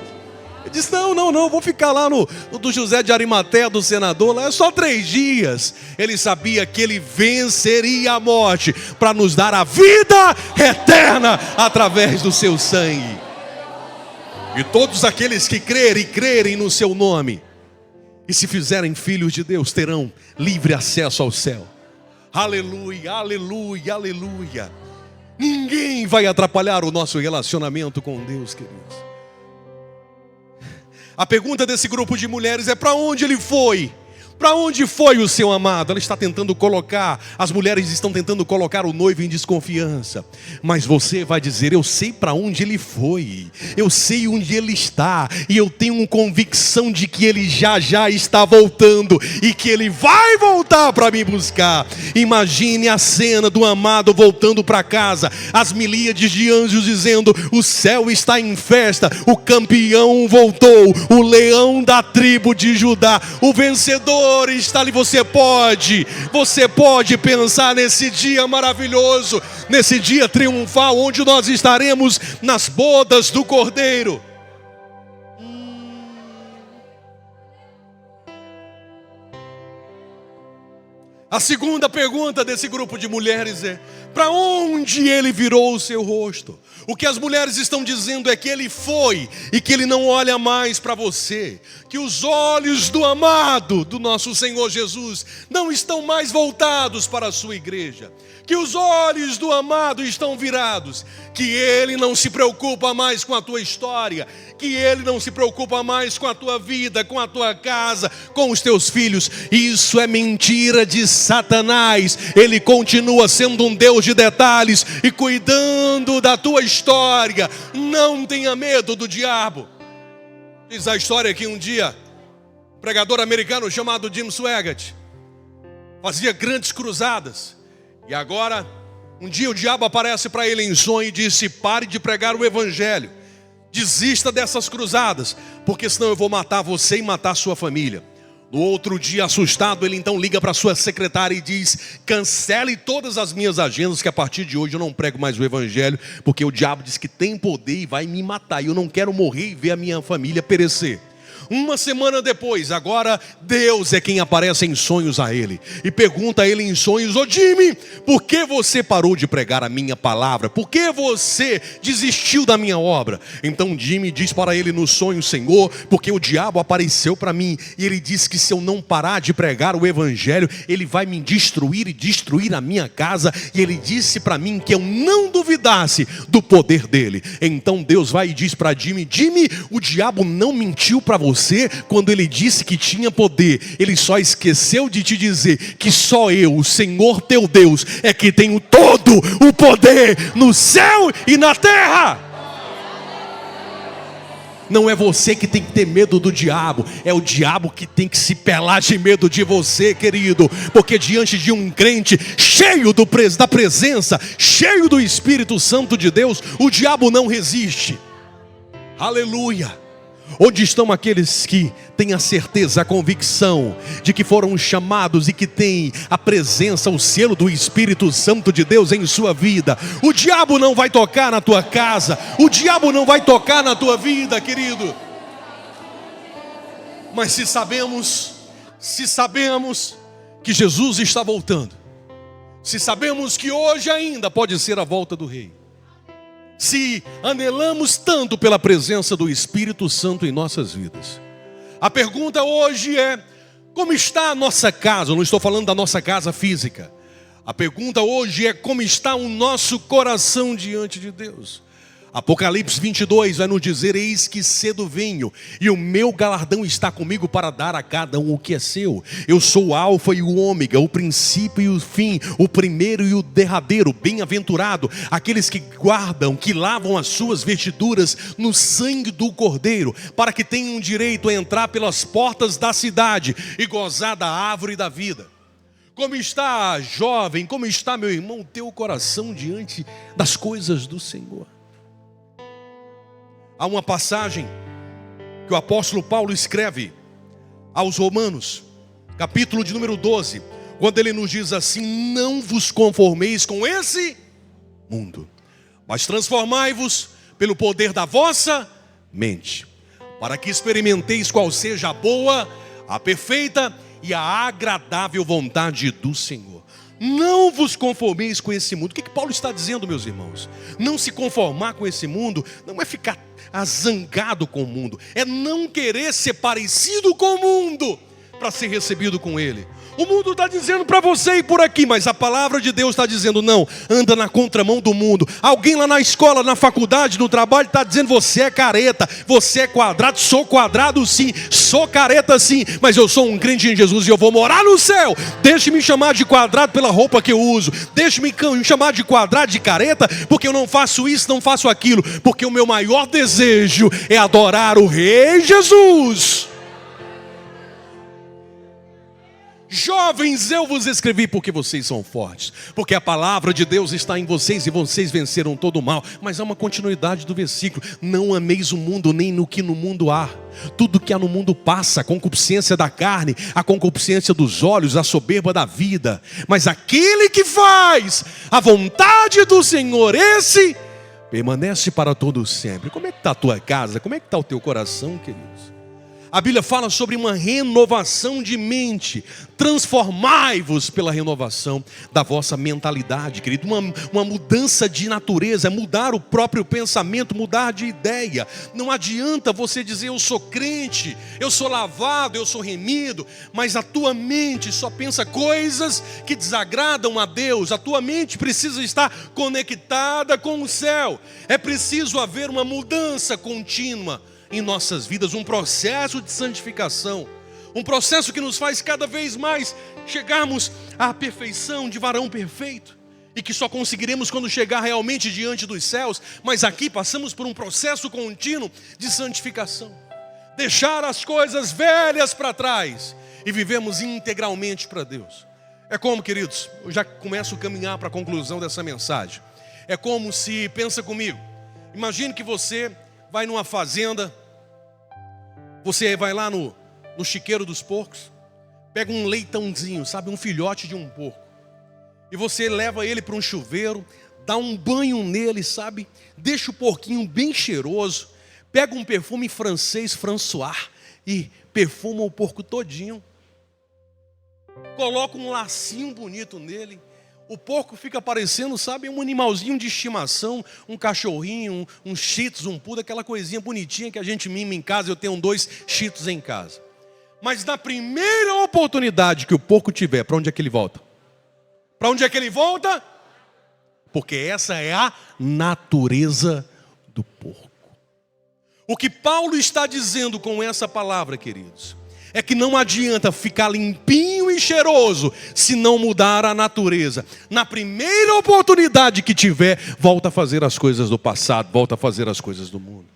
Speaker 1: Ele disse: não, vou ficar lá no do José de Arimateia, do senador, lá é só 3 dias. Ele sabia que ele venceria a morte para nos dar a vida eterna através do seu sangue. E todos aqueles que crerem no seu nome e se fizerem filhos de Deus terão livre acesso ao céu. Aleluia, aleluia, aleluia. Ninguém vai atrapalhar o nosso relacionamento com Deus, queridos. A pergunta desse grupo de mulheres é: para onde ele foi? Para onde foi o seu amado? Ela está tentando colocar, as mulheres estão tentando colocar o noivo em desconfiança. Mas você vai dizer: eu sei para onde ele foi, eu sei onde ele está, e eu tenho uma convicção de que ele já está voltando, e que ele vai voltar para me buscar. Imagine a cena do amado voltando para casa, as milíades de anjos dizendo: o céu está em festa, o campeão voltou, o leão da tribo de Judá, o vencedor está ali. Você pode pensar nesse dia maravilhoso, nesse dia triunfal, onde nós estaremos nas bodas do Cordeiro. A segunda pergunta desse grupo de mulheres é: para onde ele virou o seu rosto? O que as mulheres estão dizendo é que ele foi e que ele não olha mais para você. Que os olhos do amado, do nosso Senhor Jesus, não estão mais voltados para a sua igreja. Que os olhos do amado estão virados. Que ele não se preocupa mais com a tua história. Que ele não se preocupa mais com a tua vida, com a tua casa, com os teus filhos. Isso é mentira de Satanás. Ele continua sendo um Deus de detalhes e cuidando da tua história. Não tenha medo do diabo. Diz a história que um dia um pregador americano chamado Jim Swaggart fazia grandes cruzadas. E agora, um dia o diabo aparece para ele em sonho e disse: pare de pregar o evangelho, desista dessas cruzadas, porque senão eu vou matar você e matar a sua família. No outro dia, assustado, ele então liga para sua secretária e diz: cancele todas as minhas agendas, que a partir de hoje eu não prego mais o evangelho, porque o diabo diz que tem poder e vai me matar, e eu não quero morrer e ver a minha família perecer. Uma semana depois, agora Deus é quem aparece em sonhos a ele e pergunta a ele em sonhos: ô Jimmy, por que você parou de pregar a minha palavra? Por que você desistiu da minha obra? Então Jimmy diz para ele no sonho: Senhor, porque o diabo apareceu para mim e ele disse que se eu não parar de pregar o evangelho, ele vai me destruir e destruir a minha casa, e ele disse para mim que eu não duvidasse do poder dele. Então Deus vai e diz para Jimmy: Jimmy, o diabo não mentiu para você quando ele disse que tinha poder. Ele só esqueceu de te dizer que só eu, o Senhor teu Deus, é que tenho todo o poder no céu e na terra. Não é você que tem que ter medo do diabo, é o diabo que tem que se pelar de medo de você, querido. Porque diante de um crente cheio da presença, cheio do Espírito Santo de Deus, o diabo não resiste. Aleluia. Onde estão aqueles que têm a certeza, a convicção de que foram chamados e que têm a presença, o selo do Espírito Santo de Deus em sua vida? O diabo não vai tocar na tua casa, o diabo não vai tocar na tua vida, querido. Mas se sabemos que Jesus está voltando, se sabemos que hoje ainda pode ser a volta do Rei, se anelamos tanto pela presença do Espírito Santo em nossas vidas, a pergunta hoje é: como está a nossa casa? Eu não estou falando da nossa casa física. A pergunta hoje é: como está o nosso coração diante de Deus? Apocalipse 22 vai nos dizer: eis que cedo venho, e o meu galardão está comigo para dar a cada um o que é seu. Eu sou o alfa e o ômega, o princípio e o fim, o primeiro e o derradeiro. Bem-aventurado aqueles que guardam, que lavam as suas vestiduras no sangue do Cordeiro, para que tenham direito a entrar pelas portas da cidade e gozar da árvore da vida. Como está, jovem, como está, meu irmão, o teu coração diante das coisas do Senhor? Há uma passagem que o apóstolo Paulo escreve aos Romanos, capítulo de número 12, quando ele nos diz assim: não vos conformeis com esse mundo, mas transformai-vos pelo poder da vossa mente, para que experimenteis qual seja a boa, a perfeita e a agradável vontade do Senhor. Não vos conformeis com esse mundo. O que Paulo está dizendo, meus irmãos? Não se conformar com esse mundo não é ficar zangado com o mundo, é não querer ser parecido com o mundo para ser recebido com ele. O mundo está dizendo para você ir por aqui, mas a palavra de Deus está dizendo: não, anda na contramão do mundo. Alguém lá na escola, na faculdade, no trabalho está dizendo: você é careta, você é quadrado. Sou quadrado sim, sou careta sim, mas eu sou um crente em Jesus e eu vou morar no céu. Deixe-me chamar de quadrado pela roupa que eu uso, deixe-me chamar de quadrado, de careta, porque eu não faço isso, não faço aquilo, porque o meu maior desejo é adorar o Rei Jesus. Jovens, eu vos escrevi porque vocês são fortes, porque a palavra de Deus está em vocês e vocês venceram todo o mal. Mas há uma continuidade do versículo: não ameis o mundo, nem no que no mundo há. Tudo que há no mundo passa, a concupiscência da carne, a concupiscência dos olhos, a soberba da vida. Mas aquele que faz a vontade do Senhor, esse permanece para todo sempre. Como é que está a tua casa? Como é que está o teu coração, queridos? A Bíblia fala sobre uma renovação de mente. Transformai-vos pela renovação da vossa mentalidade, querido. Uma mudança de natureza, mudar o próprio pensamento, mudar de ideia. Não adianta você dizer: eu sou crente, eu sou lavado, eu sou remido, mas a tua mente só pensa coisas que desagradam a Deus. A tua mente precisa estar conectada com o céu. É preciso haver uma mudança contínua em nossas vidas, um processo de santificação, um processo que nos faz cada vez mais chegarmos à perfeição de varão perfeito, e que só conseguiremos quando chegar realmente diante dos céus. Mas aqui passamos por um processo contínuo de santificação, deixar as coisas velhas para trás e vivemos integralmente para Deus. É como, queridos, eu já começo a caminhar para a conclusão dessa mensagem. É como se, pensa comigo, imagine que você vai numa fazenda, você vai lá no chiqueiro dos porcos, pega um leitãozinho, sabe, um filhote de um porco, e você leva ele para um chuveiro, dá um banho nele, sabe, deixa o porquinho bem cheiroso, pega um perfume francês, François, e perfuma o porco todinho, coloca um lacinho bonito nele. O porco fica parecendo, sabe, um animalzinho de estimação, um cachorrinho, um shih tzu, um poodle, aquela coisinha bonitinha que a gente mima em casa. Eu tenho 2 shih tzus em casa. Mas na primeira oportunidade que o porco tiver, para onde é que ele volta? Para onde é que ele volta? Porque essa é a natureza do porco. O que Paulo está dizendo com essa palavra, queridos, é que não adianta ficar limpinho e cheiroso se não mudar a natureza. Na primeira oportunidade que tiver, volta a fazer as coisas do passado, volta a fazer as coisas do mundo.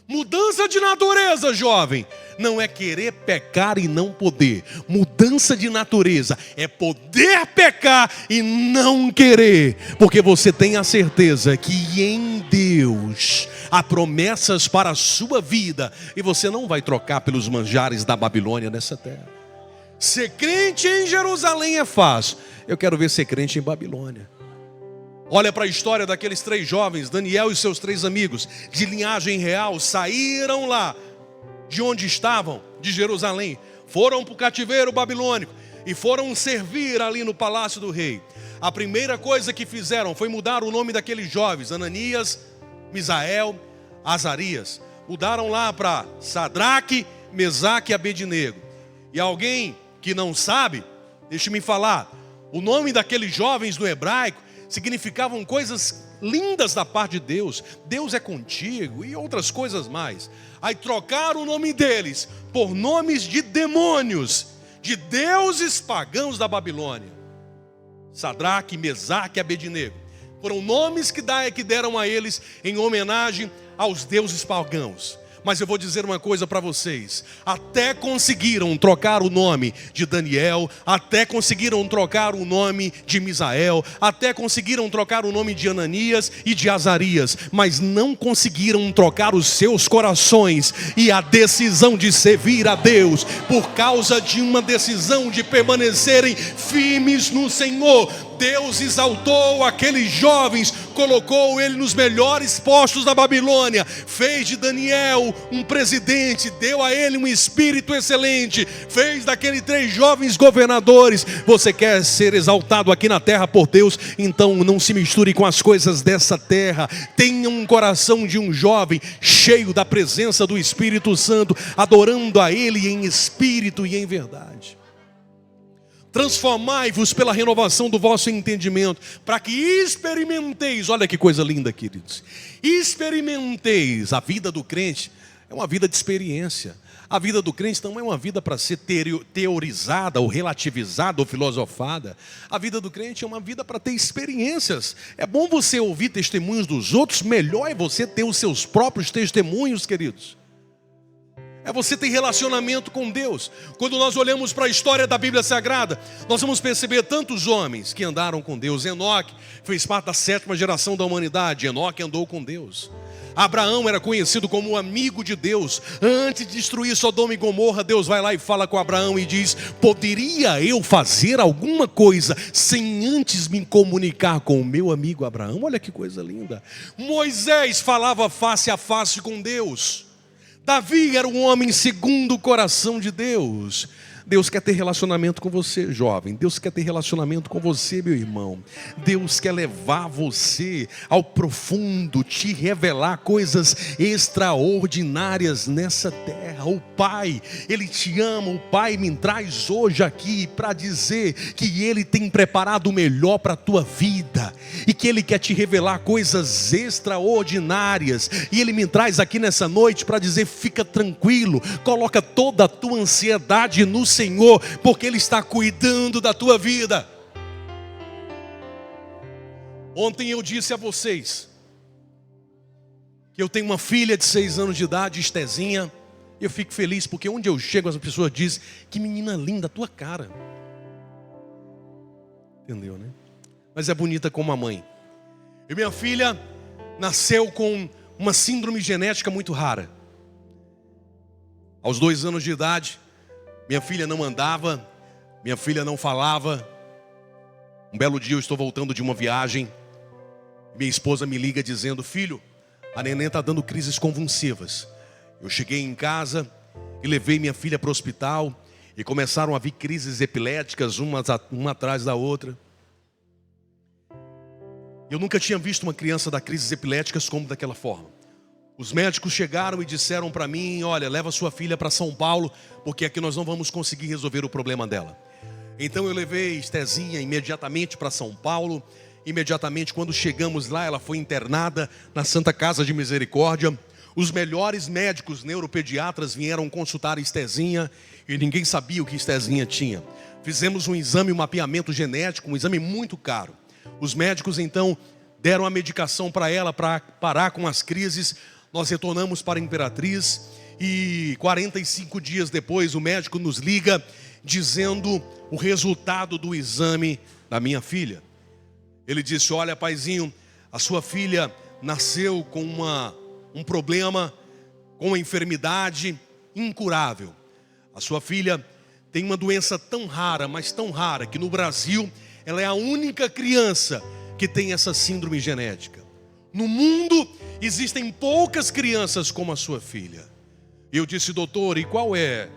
Speaker 1: Mudança de natureza, jovem, não é querer pecar e não poder. Mudança de natureza é poder pecar e não querer, porque você tem a certeza que em Deus há promessas para a sua vida e você não vai trocar pelos manjares da Babilônia nessa terra. Ser crente em Jerusalém é fácil, eu quero ver ser crente em Babilônia. Olha para a história daqueles 3 jovens, Daniel e seus 3 amigos, de linhagem real, saíram lá de onde estavam, de Jerusalém, foram para o cativeiro babilônico e foram servir ali no palácio do rei. A primeira coisa que fizeram foi mudar o nome daqueles jovens, Ananias, Misael, Azarias. Mudaram lá para Sadraque, Mesaque e Abednego. E alguém que não sabe, deixe-me falar, o nome daqueles jovens no hebraico significavam coisas lindas da parte de Deus. Deus é contigo e outras coisas mais. Aí trocaram o nome deles por nomes de demônios, de deuses pagãos da Babilônia. Sadraque, Mesaque e Abednego foram nomes que deram a eles em homenagem aos deuses pagãos. Mas eu vou dizer uma coisa para vocês: até conseguiram trocar o nome de Daniel, até conseguiram trocar o nome de Misael, até conseguiram trocar o nome de Ananias e de Azarias, mas não conseguiram trocar os seus corações e a decisão de servir a Deus, por causa de uma decisão de permanecerem firmes no Senhor. Deus exaltou aqueles jovens, colocou ele nos melhores postos da Babilônia, fez de Daniel um presidente, deu a ele um espírito excelente, fez daqueles 3 jovens governadores. Você quer ser exaltado aqui na terra por Deus? Então não se misture com as coisas dessa terra. Tenha um coração de um jovem cheio da presença do Espírito Santo, adorando a Ele em espírito e em verdade. Transformai-vos pela renovação do vosso entendimento, para que experimenteis, olha que coisa linda, queridos, experimenteis. A vida do crente é uma vida de experiência. A vida do crente não é uma vida para ser teorizada, ou relativizada, ou filosofada. A vida do crente é uma vida para ter experiências. É bom você ouvir testemunhos dos outros, melhor é você ter os seus próprios testemunhos, queridos. É você ter relacionamento com Deus. Quando nós olhamos para a história da Bíblia Sagrada, nós vamos perceber tantos homens que andaram com Deus. Enoque fez parte da 7ª geração da humanidade. Enoque andou com Deus. Abraão era conhecido como o amigo de Deus. Antes de destruir Sodoma e Gomorra, Deus vai lá e fala com Abraão e diz: poderia eu fazer alguma coisa sem antes me comunicar com o meu amigo Abraão? Olha que coisa linda. Moisés falava face a face com Deus. Davi era um homem segundo o coração de Deus. Deus quer ter relacionamento com você, jovem. Deus quer ter relacionamento com você, meu irmão. Deus quer levar você ao profundo, te revelar coisas extraordinárias nessa terra. O Pai, Ele te ama. O Pai me traz hoje aqui para dizer que Ele tem preparado o melhor para a tua vida e que Ele quer te revelar coisas extraordinárias. E Ele me traz aqui nessa noite para dizer: fica tranquilo, coloca toda a tua ansiedade no Senhor, porque Ele está cuidando da tua vida. Ontem eu disse a vocês que eu tenho uma filha de 6 anos de idade, Estezinha. Eu fico feliz porque onde eu chego as pessoas dizem: que menina linda, tua cara. Entendeu, né? Mas é bonita como a mãe. E minha filha nasceu com uma síndrome genética muito rara. Aos 2 anos de idade, minha filha não andava, minha filha não falava. Um belo dia eu estou voltando de uma viagem, minha esposa me liga dizendo: filho, a neném está dando crises convulsivas. Eu cheguei em casa e levei minha filha para o hospital e começaram a vir crises epiléticas, uma atrás da outra. Eu nunca tinha visto uma criança dar crises epiléticas como daquela forma. Os médicos chegaram e disseram para mim: olha, leva sua filha para São Paulo, porque aqui nós não vamos conseguir resolver o problema dela. Então eu levei Estezinha imediatamente para São Paulo. Imediatamente, quando chegamos lá, ela foi internada na Santa Casa de Misericórdia. Os melhores médicos neuropediatras vieram consultar Estezinha e ninguém sabia o que Estezinha tinha. Fizemos um exame, um mapeamento genético, um exame muito caro. Os médicos então deram a medicação para ela para parar com as crises. Nós retornamos para a Imperatriz e 45 dias depois o médico nos liga dizendo o resultado do exame da minha filha. Ele disse: olha, paizinho, a sua filha nasceu com um problema, com uma enfermidade incurável. A sua filha tem uma doença tão rara, mas tão rara, que no Brasil ela é a única criança que tem essa síndrome genética. No mundo existem poucas crianças como a sua filha. Eu disse: doutor, e qual é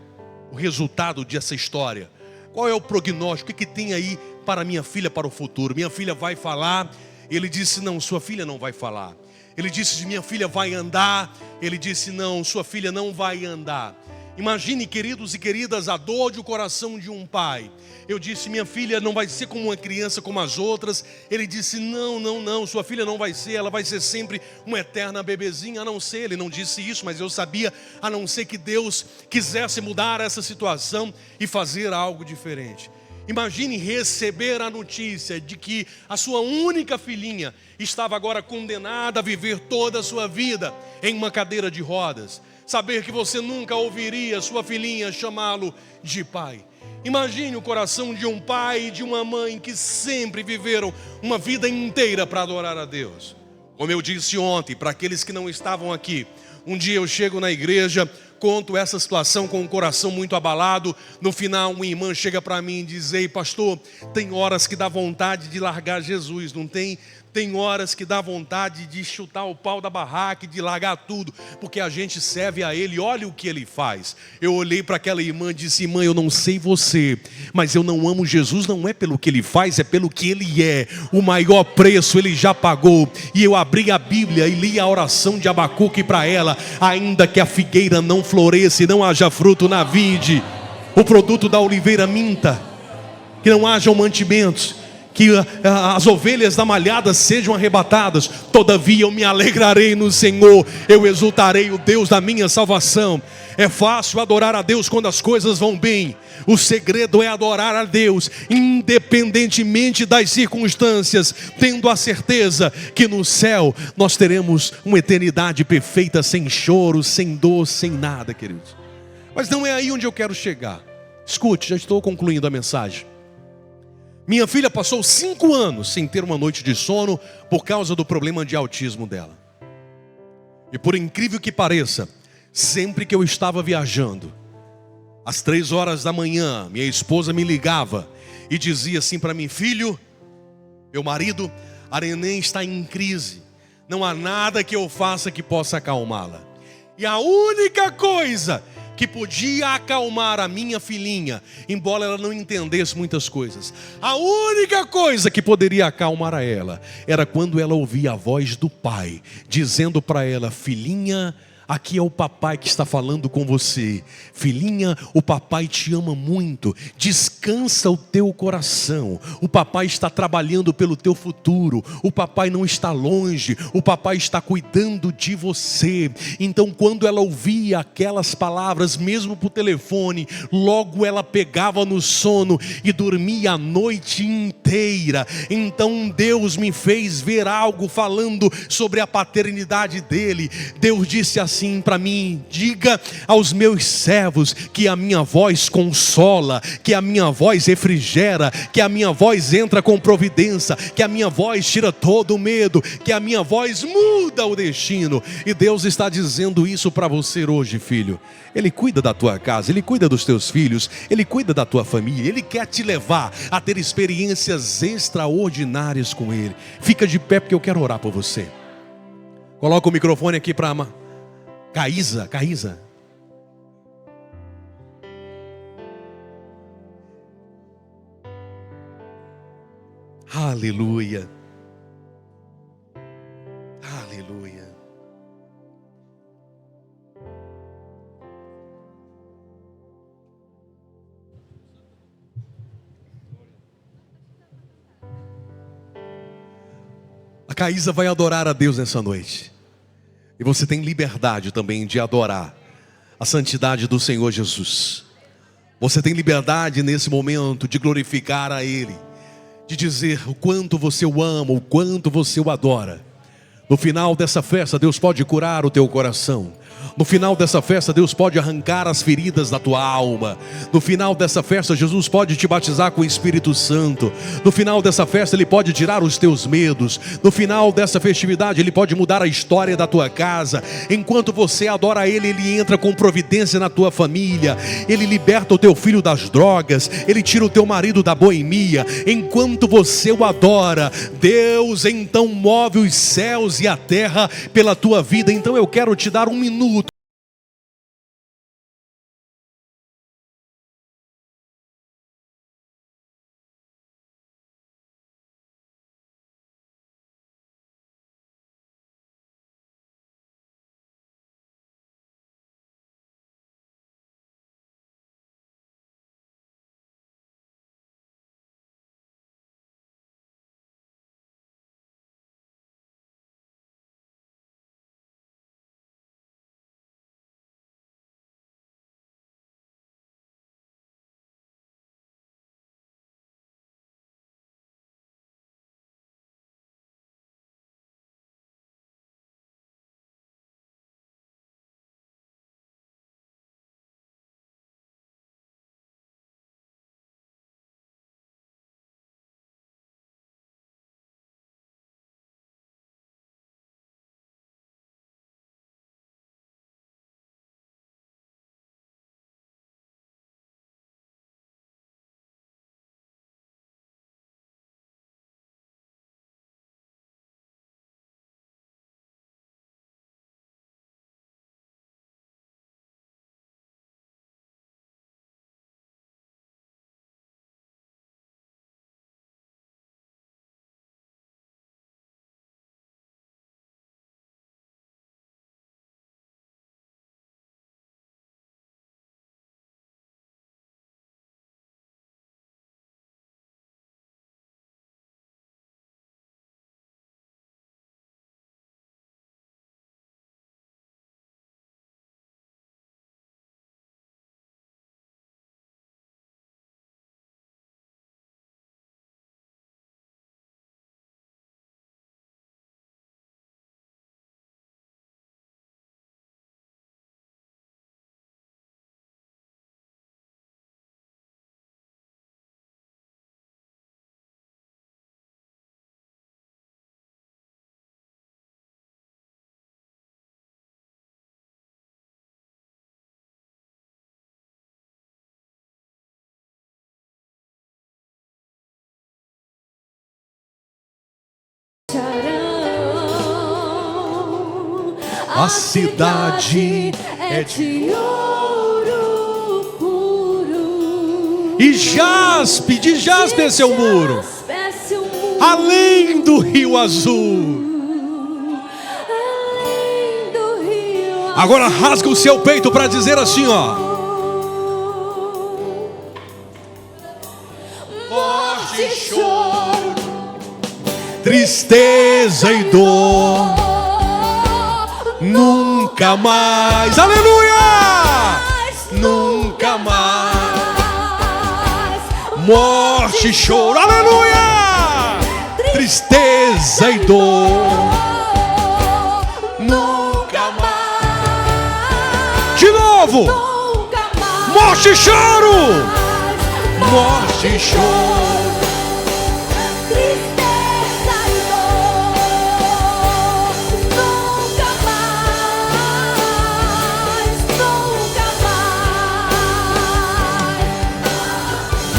Speaker 1: o resultado dessa história? Qual é o prognóstico? O que tem aí para minha filha, para o futuro? Minha filha vai falar? Ele disse: não, sua filha não vai falar. Ele disse: minha filha vai andar? Ele disse: não, sua filha não vai andar. Imagine, queridos e queridas, a dor de coração de um pai. Eu disse, minha filha não vai ser como uma criança como as outras. Ele disse, não, sua filha não vai ser, ela vai ser sempre uma eterna bebezinha. A não ser, ele não disse isso, mas eu sabia, a não ser que Deus quisesse mudar essa situação e fazer algo diferente. Imagine receber a notícia de que a sua única filhinha estava agora condenada a viver toda a sua vida em uma cadeira de rodas. Saber que você nunca ouviria sua filhinha chamá-lo de pai. Imagine o coração de um pai e de uma mãe que sempre viveram uma vida inteira para adorar a Deus. Como eu disse ontem, para aqueles que não estavam aqui, um dia eu chego na igreja, conto essa situação com o coração muito abalado. No final, uma irmã chega para mim e diz, ei pastor, tem horas que dá vontade de largar Jesus, não tem? Tem horas que dá vontade de chutar o pau da barraca e de largar tudo, porque a gente serve a Ele, olha o que Ele faz. Eu olhei para aquela irmã e disse, irmã, eu não sei você, mas eu não amo Jesus, não é pelo que Ele faz, é pelo que Ele é. O maior preço Ele já pagou. E eu abri a Bíblia e li a oração de Abacuque para ela, ainda que a figueira não floresça e não haja fruto na vide, o produto da oliveira minta, que não hajam mantimentos, que as ovelhas da malhada sejam arrebatadas, todavia eu me alegrarei no Senhor, eu exultarei o Deus da minha salvação. É fácil adorar a Deus quando as coisas vão bem. O segredo é adorar a Deus independentemente das circunstâncias, tendo a certeza que no céu nós teremos uma eternidade perfeita, sem choro, sem dor, sem nada, queridos. Mas não é aí onde eu quero chegar. Escute, já estou concluindo a mensagem. Minha filha passou 5 anos sem ter uma noite de sono por causa do problema de autismo dela. E por incrível que pareça, sempre que eu estava viajando, às 3 horas da manhã, minha esposa me ligava e dizia assim para mim, filho, meu marido, a neném está em crise, não há nada que eu faça que possa acalmá-la. E a única coisa que podia acalmar a minha filhinha, embora ela não entendesse muitas coisas, a única coisa que poderia acalmar a ela, era quando ela ouvia a voz do pai, dizendo para ela, filhinha, aqui é o papai que está falando com você. Filhinha, o papai te ama muito. Descansa o teu coração. O papai está trabalhando pelo teu futuro. O papai não está longe. O papai está cuidando de você. Então, quando ela ouvia aquelas palavras, mesmo por telefone, logo ela pegava no sono e dormia a noite inteira. Então, Deus me fez ver algo falando sobre a paternidade dele. Deus disse assim para mim, diga aos meus servos que a minha voz consola, que a minha voz refrigera, que a minha voz entra com providência, que a minha voz tira todo o medo, que a minha voz muda o destino. E Deus está dizendo isso para você hoje, filho. Ele cuida da tua casa, Ele cuida dos teus filhos, Ele cuida da tua família, Ele quer te levar a ter experiências extraordinárias com Ele. Fica de pé porque eu quero orar por você. Coloca o microfone aqui para Caísa. Aleluia. Aleluia. A Caísa vai adorar a Deus nessa noite. E você tem liberdade também de adorar a santidade do Senhor Jesus. Você tem liberdade nesse momento de glorificar a Ele, de dizer o quanto você o ama, o quanto você o adora. No final dessa festa, Deus pode curar o teu coração. No final dessa festa, Deus pode arrancar as feridas da tua alma. No final dessa festa, Jesus pode te batizar com o Espírito Santo. No final dessa festa, Ele pode tirar os teus medos. No final dessa festividade, Ele pode mudar a história da tua casa. Enquanto você adora Ele, Ele entra com providência na tua família. Ele liberta o teu filho das drogas. Ele tira o teu marido da boemia. Enquanto você o adora, Deus então move os céus e a terra pela tua vida. Então eu quero te dar um minuto A cidade é de
Speaker 2: ouro puro.
Speaker 1: E jaspe, de jaspe é seu muro,
Speaker 2: Jaspe é seu muro.
Speaker 1: além do rio azul.
Speaker 2: Além do rio
Speaker 1: Agora rasga o seu peito para dizer assim, ó:
Speaker 2: morte e choro,
Speaker 1: tristeza e dor, nunca mais, aleluia, nunca mais. Morte e choro, aleluia, tristeza e dor,
Speaker 2: nunca mais.
Speaker 1: de novo,
Speaker 2: Nunca mais.
Speaker 1: morte e choro, morte e choro.
Speaker 2: Tristeza e dor, nunca mais, nunca mais.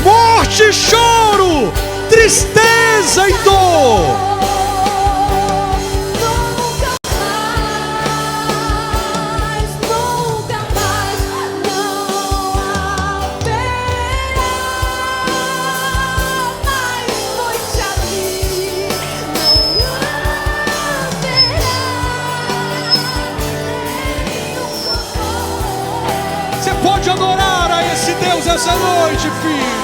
Speaker 1: Morte e choro, tristeza e dor.
Speaker 2: Nunca mais, nunca mais. Não haverá mais noite ali. Não haverá nenhum
Speaker 1: Você pode adorar a esse Deus essa noite, filho.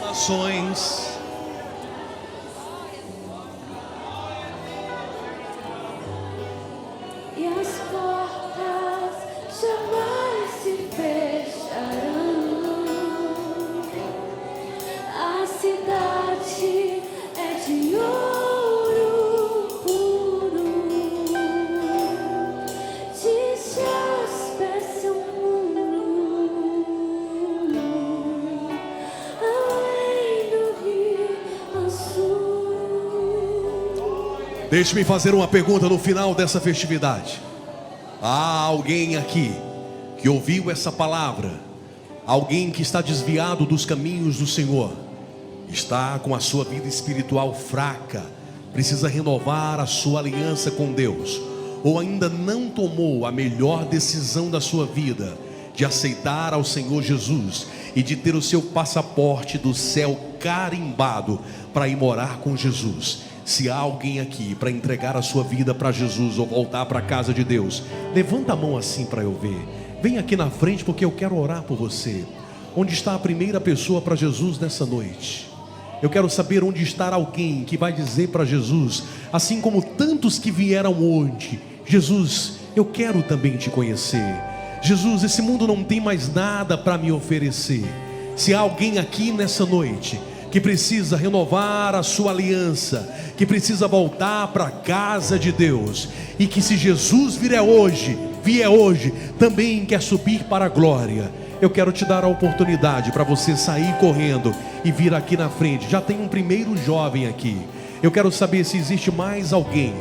Speaker 1: Nações,
Speaker 2: e as portas jamais se fecharão. A cidade é de ouro puro, de jaspe é seu muro, além do rio azul.
Speaker 1: deixe-me fazer uma pergunta no final dessa festividade. Há alguém aqui que ouviu essa palavra? Alguém que está desviado dos caminhos do Senhor? Está com a sua vida espiritual fraca, precisa renovar a sua aliança com Deus, ou ainda não tomou a melhor decisão da sua vida, de aceitar ao Senhor Jesus e de ter o seu passaporte do céu carimbado para ir morar com Jesus. Se há alguém aqui para entregar a sua vida para Jesus ou voltar para a casa de Deus, levanta a mão assim para eu ver. Vem aqui na frente porque eu quero orar por você. Onde está a primeira pessoa para Jesus nessa noite? Eu quero saber onde está alguém que vai dizer para Jesus, assim como tantos que vieram hoje: Jesus, eu quero também te conhecer. Jesus, esse mundo não tem mais nada para me oferecer. Se há alguém aqui nessa noite que precisa renovar a sua aliança, que precisa voltar para a casa de Deus, e que se Jesus vier hoje, também quer subir para a glória, eu quero te dar a oportunidade para você sair correndo e vir aqui na frente. Já tem um primeiro jovem aqui. Eu quero saber se existe mais alguém.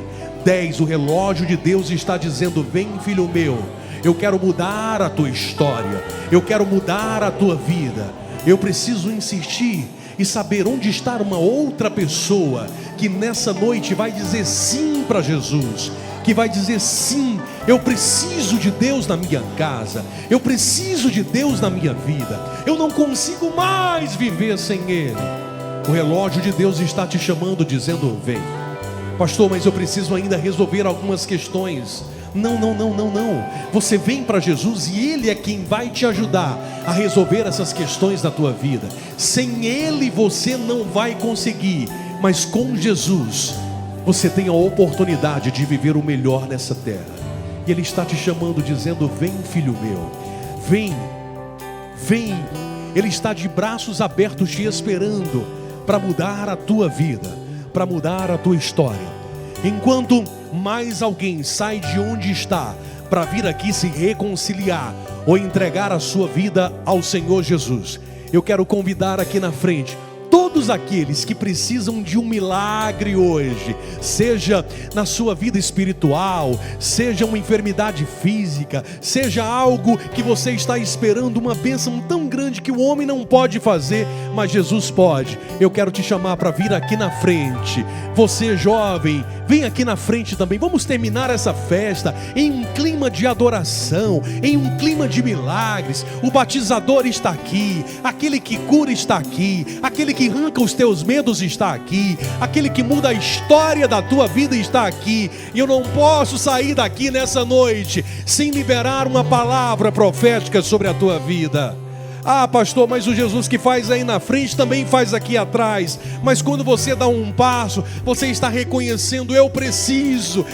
Speaker 1: 10, o relógio de Deus está dizendo: vem, filho meu, eu quero mudar a tua história, eu quero mudar a tua vida. Eu preciso insistir e saber onde está uma outra pessoa que nessa noite vai dizer sim para Jesus, que vai dizer sim, eu preciso de Deus na minha casa, eu preciso de Deus na minha vida, eu não consigo mais viver sem Ele. O relógio de Deus está te chamando, dizendo: vem. Pastor, mas eu preciso ainda resolver algumas questões. Não. Você vem para Jesus e Ele é quem vai te ajudar a resolver essas questões da tua vida. Sem Ele você não vai conseguir, mas com Jesus você tem a oportunidade de viver o melhor nessa terra. E Ele está te chamando, dizendo: vem, filho meu, vem. Ele está de braços abertos te esperando para mudar a tua vida, para mudar a tua história. Enquanto mais alguém sai de onde está para vir aqui se reconciliar ou entregar a sua vida ao Senhor Jesus, eu quero convidar aqui na frente todo todos aqueles que precisam de um milagre hoje, seja na sua vida espiritual, seja uma enfermidade física, seja algo que você está esperando, uma bênção tão grande que o homem não pode fazer, mas Jesus pode. Eu quero te chamar para vir aqui na frente. Você jovem, vem aqui na frente também. Vamos terminar essa festa em um clima de adoração, em um clima de milagres. O batizador está aqui, aquele que cura está aqui, aquele que arranca os teus medos está aqui, aquele que muda a história da tua vida está aqui. E eu não posso sair daqui nessa noite sem liberar uma palavra profética sobre a tua vida. Ah, pastor, mas o Jesus que faz aí na frente também faz aqui atrás. Mas quando você dá um passo, você está reconhecendo: eu preciso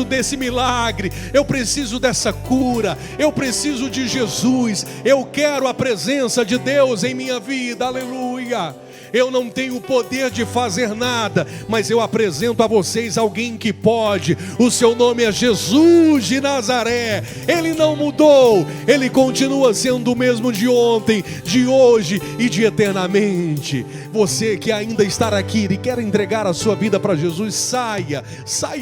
Speaker 1: desse milagre, eu preciso dessa cura, eu preciso de Jesus, eu quero a presença de Deus em minha vida, aleluia. Eu não tenho o poder de fazer nada, mas eu apresento a vocês alguém que pode. O seu nome é Jesus de Nazaré. Ele não mudou, ele continua sendo o mesmo de ontem, de hoje e de eternamente. Você que ainda está aqui e quer entregar a sua vida para Jesus, saia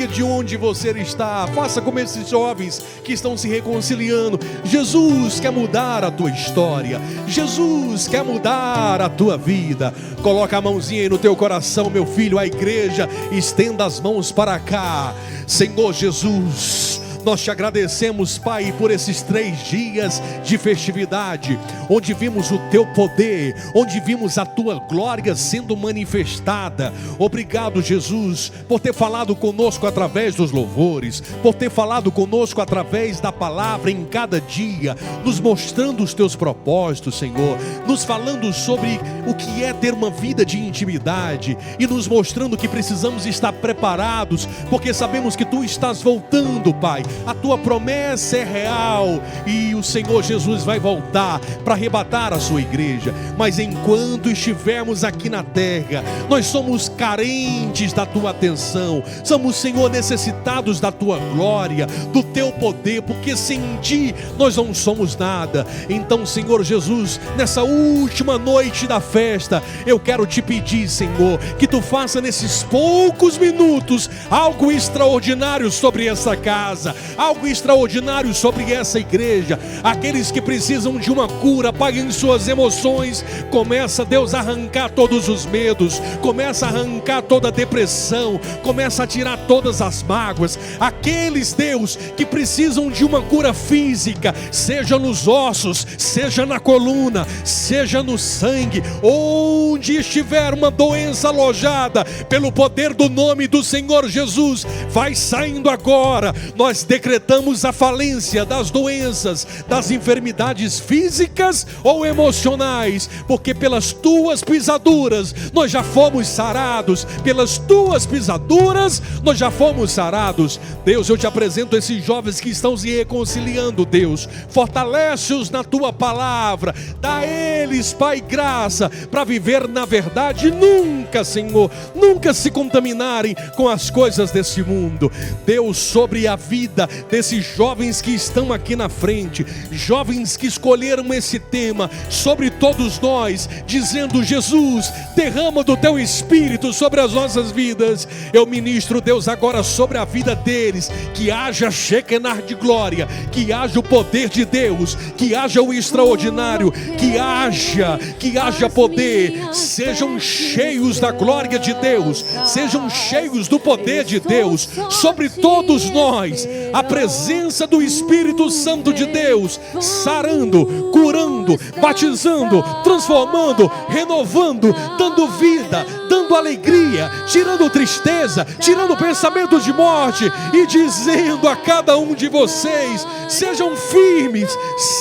Speaker 1: de onde você está. Faça como esses jovens que estão se reconciliando. Jesus quer mudar a tua história, Jesus quer mudar a tua vida. Coloca a mãozinha aí no teu coração, meu filho, a igreja, estenda as mãos para cá. Senhor Jesus, nós te agradecemos, Pai, por esses 3 dias de festividade, onde vimos o teu poder, onde vimos a tua glória sendo manifestada. Obrigado, Jesus, por ter falado conosco através dos louvores, por ter falado conosco através da palavra em cada dia, nos mostrando os teus propósitos, Senhor, nos falando sobre o que é ter uma vida de intimidade e nos mostrando que precisamos estar preparados, porque sabemos que tu estás voltando, Pai. A tua promessa é real e o Senhor Jesus vai voltar para arrebatar a sua igreja. Mas enquanto estivermos aqui na terra, nós somos carentes da tua atenção, somos, Senhor, necessitados da tua glória, do teu poder, porque sem ti nós não somos nada. Então, Senhor Jesus, nessa última noite da festa, eu quero te pedir, Senhor, que tu faça nesses poucos minutos algo extraordinário sobre essa casa, algo extraordinário sobre essa igreja. Aqueles que precisam de uma cura, paguem suas emoções. Começa, Deus, a arrancar todos os medos, começa a arrancar toda a depressão, começa a tirar todas as mágoas. Aqueles, Deus, que precisam de uma cura física, seja nos ossos, seja na coluna, seja no sangue, onde estiver uma doença alojada, pelo poder do nome do Senhor Jesus, vai saindo agora. Nós decretamos a falência das doenças, das enfermidades físicas ou emocionais, porque pelas tuas pisaduras nós já fomos sarados, pelas tuas pisaduras nós já fomos sarados. Deus, eu te apresento esses jovens que estão se reconciliando, Deus, fortalece-os na tua palavra, dá a eles, Pai, graça para viver na verdade, nunca, Senhor, nunca se contaminarem com as coisas desse mundo. Deus, sobre a vida desses jovens que estão aqui na frente, jovens que escolheram esse tema sobre todos nós, dizendo: Jesus, derrama do teu Espírito sobre as nossas vidas. Eu ministro, Deus, agora sobre a vida deles, que haja Shekinah de glória, que haja o poder de Deus, que haja o extraordinário, que haja poder. Sejam cheios da glória de Deus, sejam cheios do poder de Deus sobre todos nós. A presença do Espírito Santo de Deus, sarando, curando, batizando, transformando, renovando, dando vida, dando alegria, tirando tristeza, tirando pensamentos de morte e dizendo a cada um de vocês: sejam firmes,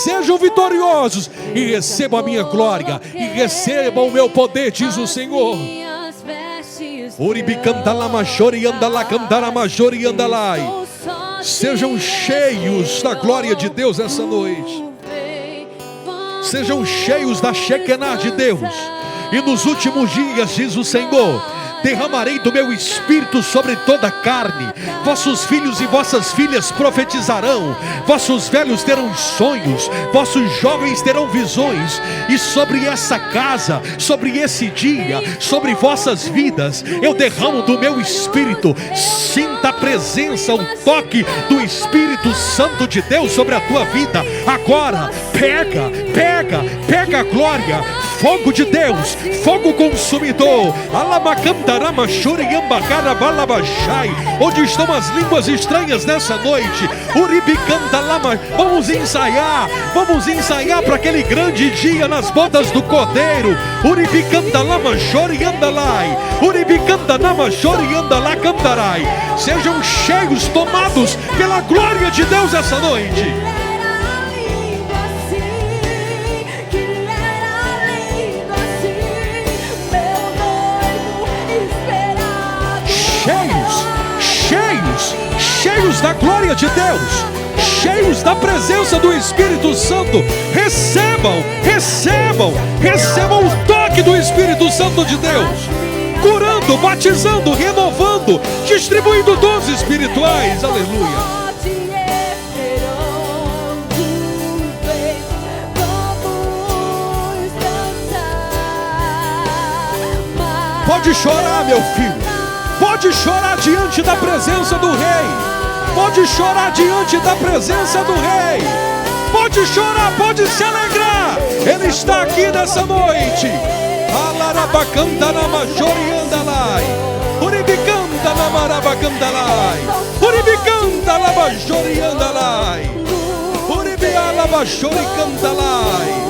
Speaker 1: sejam vitoriosos e recebam a minha glória e recebam o meu poder, diz o Senhor. Sejam cheios da glória de Deus essa noite. Sejam cheios da Shekinah de Deus. E nos últimos dias, diz o Senhor, derramarei do meu espírito sobre toda a carne. Vossos filhos e vossas filhas profetizarão, vossos velhos terão sonhos, vossos jovens terão visões, e sobre essa casa, sobre esse dia, sobre vossas vidas, eu derramo do meu espírito. Sinta a presença, o toque do Espírito Santo de Deus sobre a tua vida. Agora, pega a glória, fogo de Deus, fogo consumidor. Onde estão as línguas estranhas nessa noite? Vamos ensaiar para aquele grande dia nas bodas do Cordeiro. Sejam cheios, tomados pela glória de Deus essa noite. Cheios da glória de Deus, cheios da presença do Espírito Santo. Recebam o toque do Espírito Santo de Deus, curando, batizando, renovando, distribuindo dons espirituais. Aleluia. Pode chorar, meu filho. Pode chorar diante da presença do Rei. Pode chorar diante da presença do Rei. Pode chorar, pode se alegrar. Ele está aqui nessa noite. Alarabacanta na majoriandalai. Uribicanta na marabacandalai. Uribicanta na majoriandalai. Uribiala majoricandalai.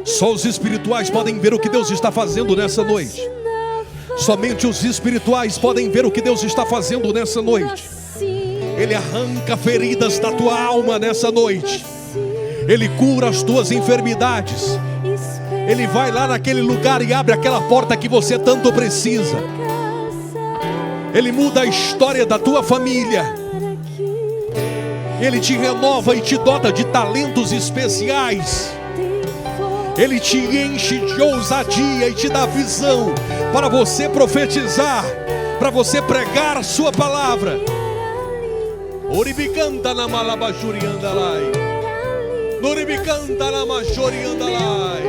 Speaker 1: Só os espirituais podem ver o que Deus está fazendo nessa noite. Somente os espirituais podem ver o que Deus está fazendo nessa noite. Ele arranca feridas da tua alma nessa noite. Ele cura as tuas enfermidades. Ele vai lá naquele lugar e abre aquela porta que você tanto precisa. Ele muda a história da tua família. Ele te renova e te dota de talentos especiais. Ele te enche de ousadia e te dá visão para você profetizar, para você pregar a sua palavra. Oribicanta na malabajuriandalai. Noribicanta na majoriandalai.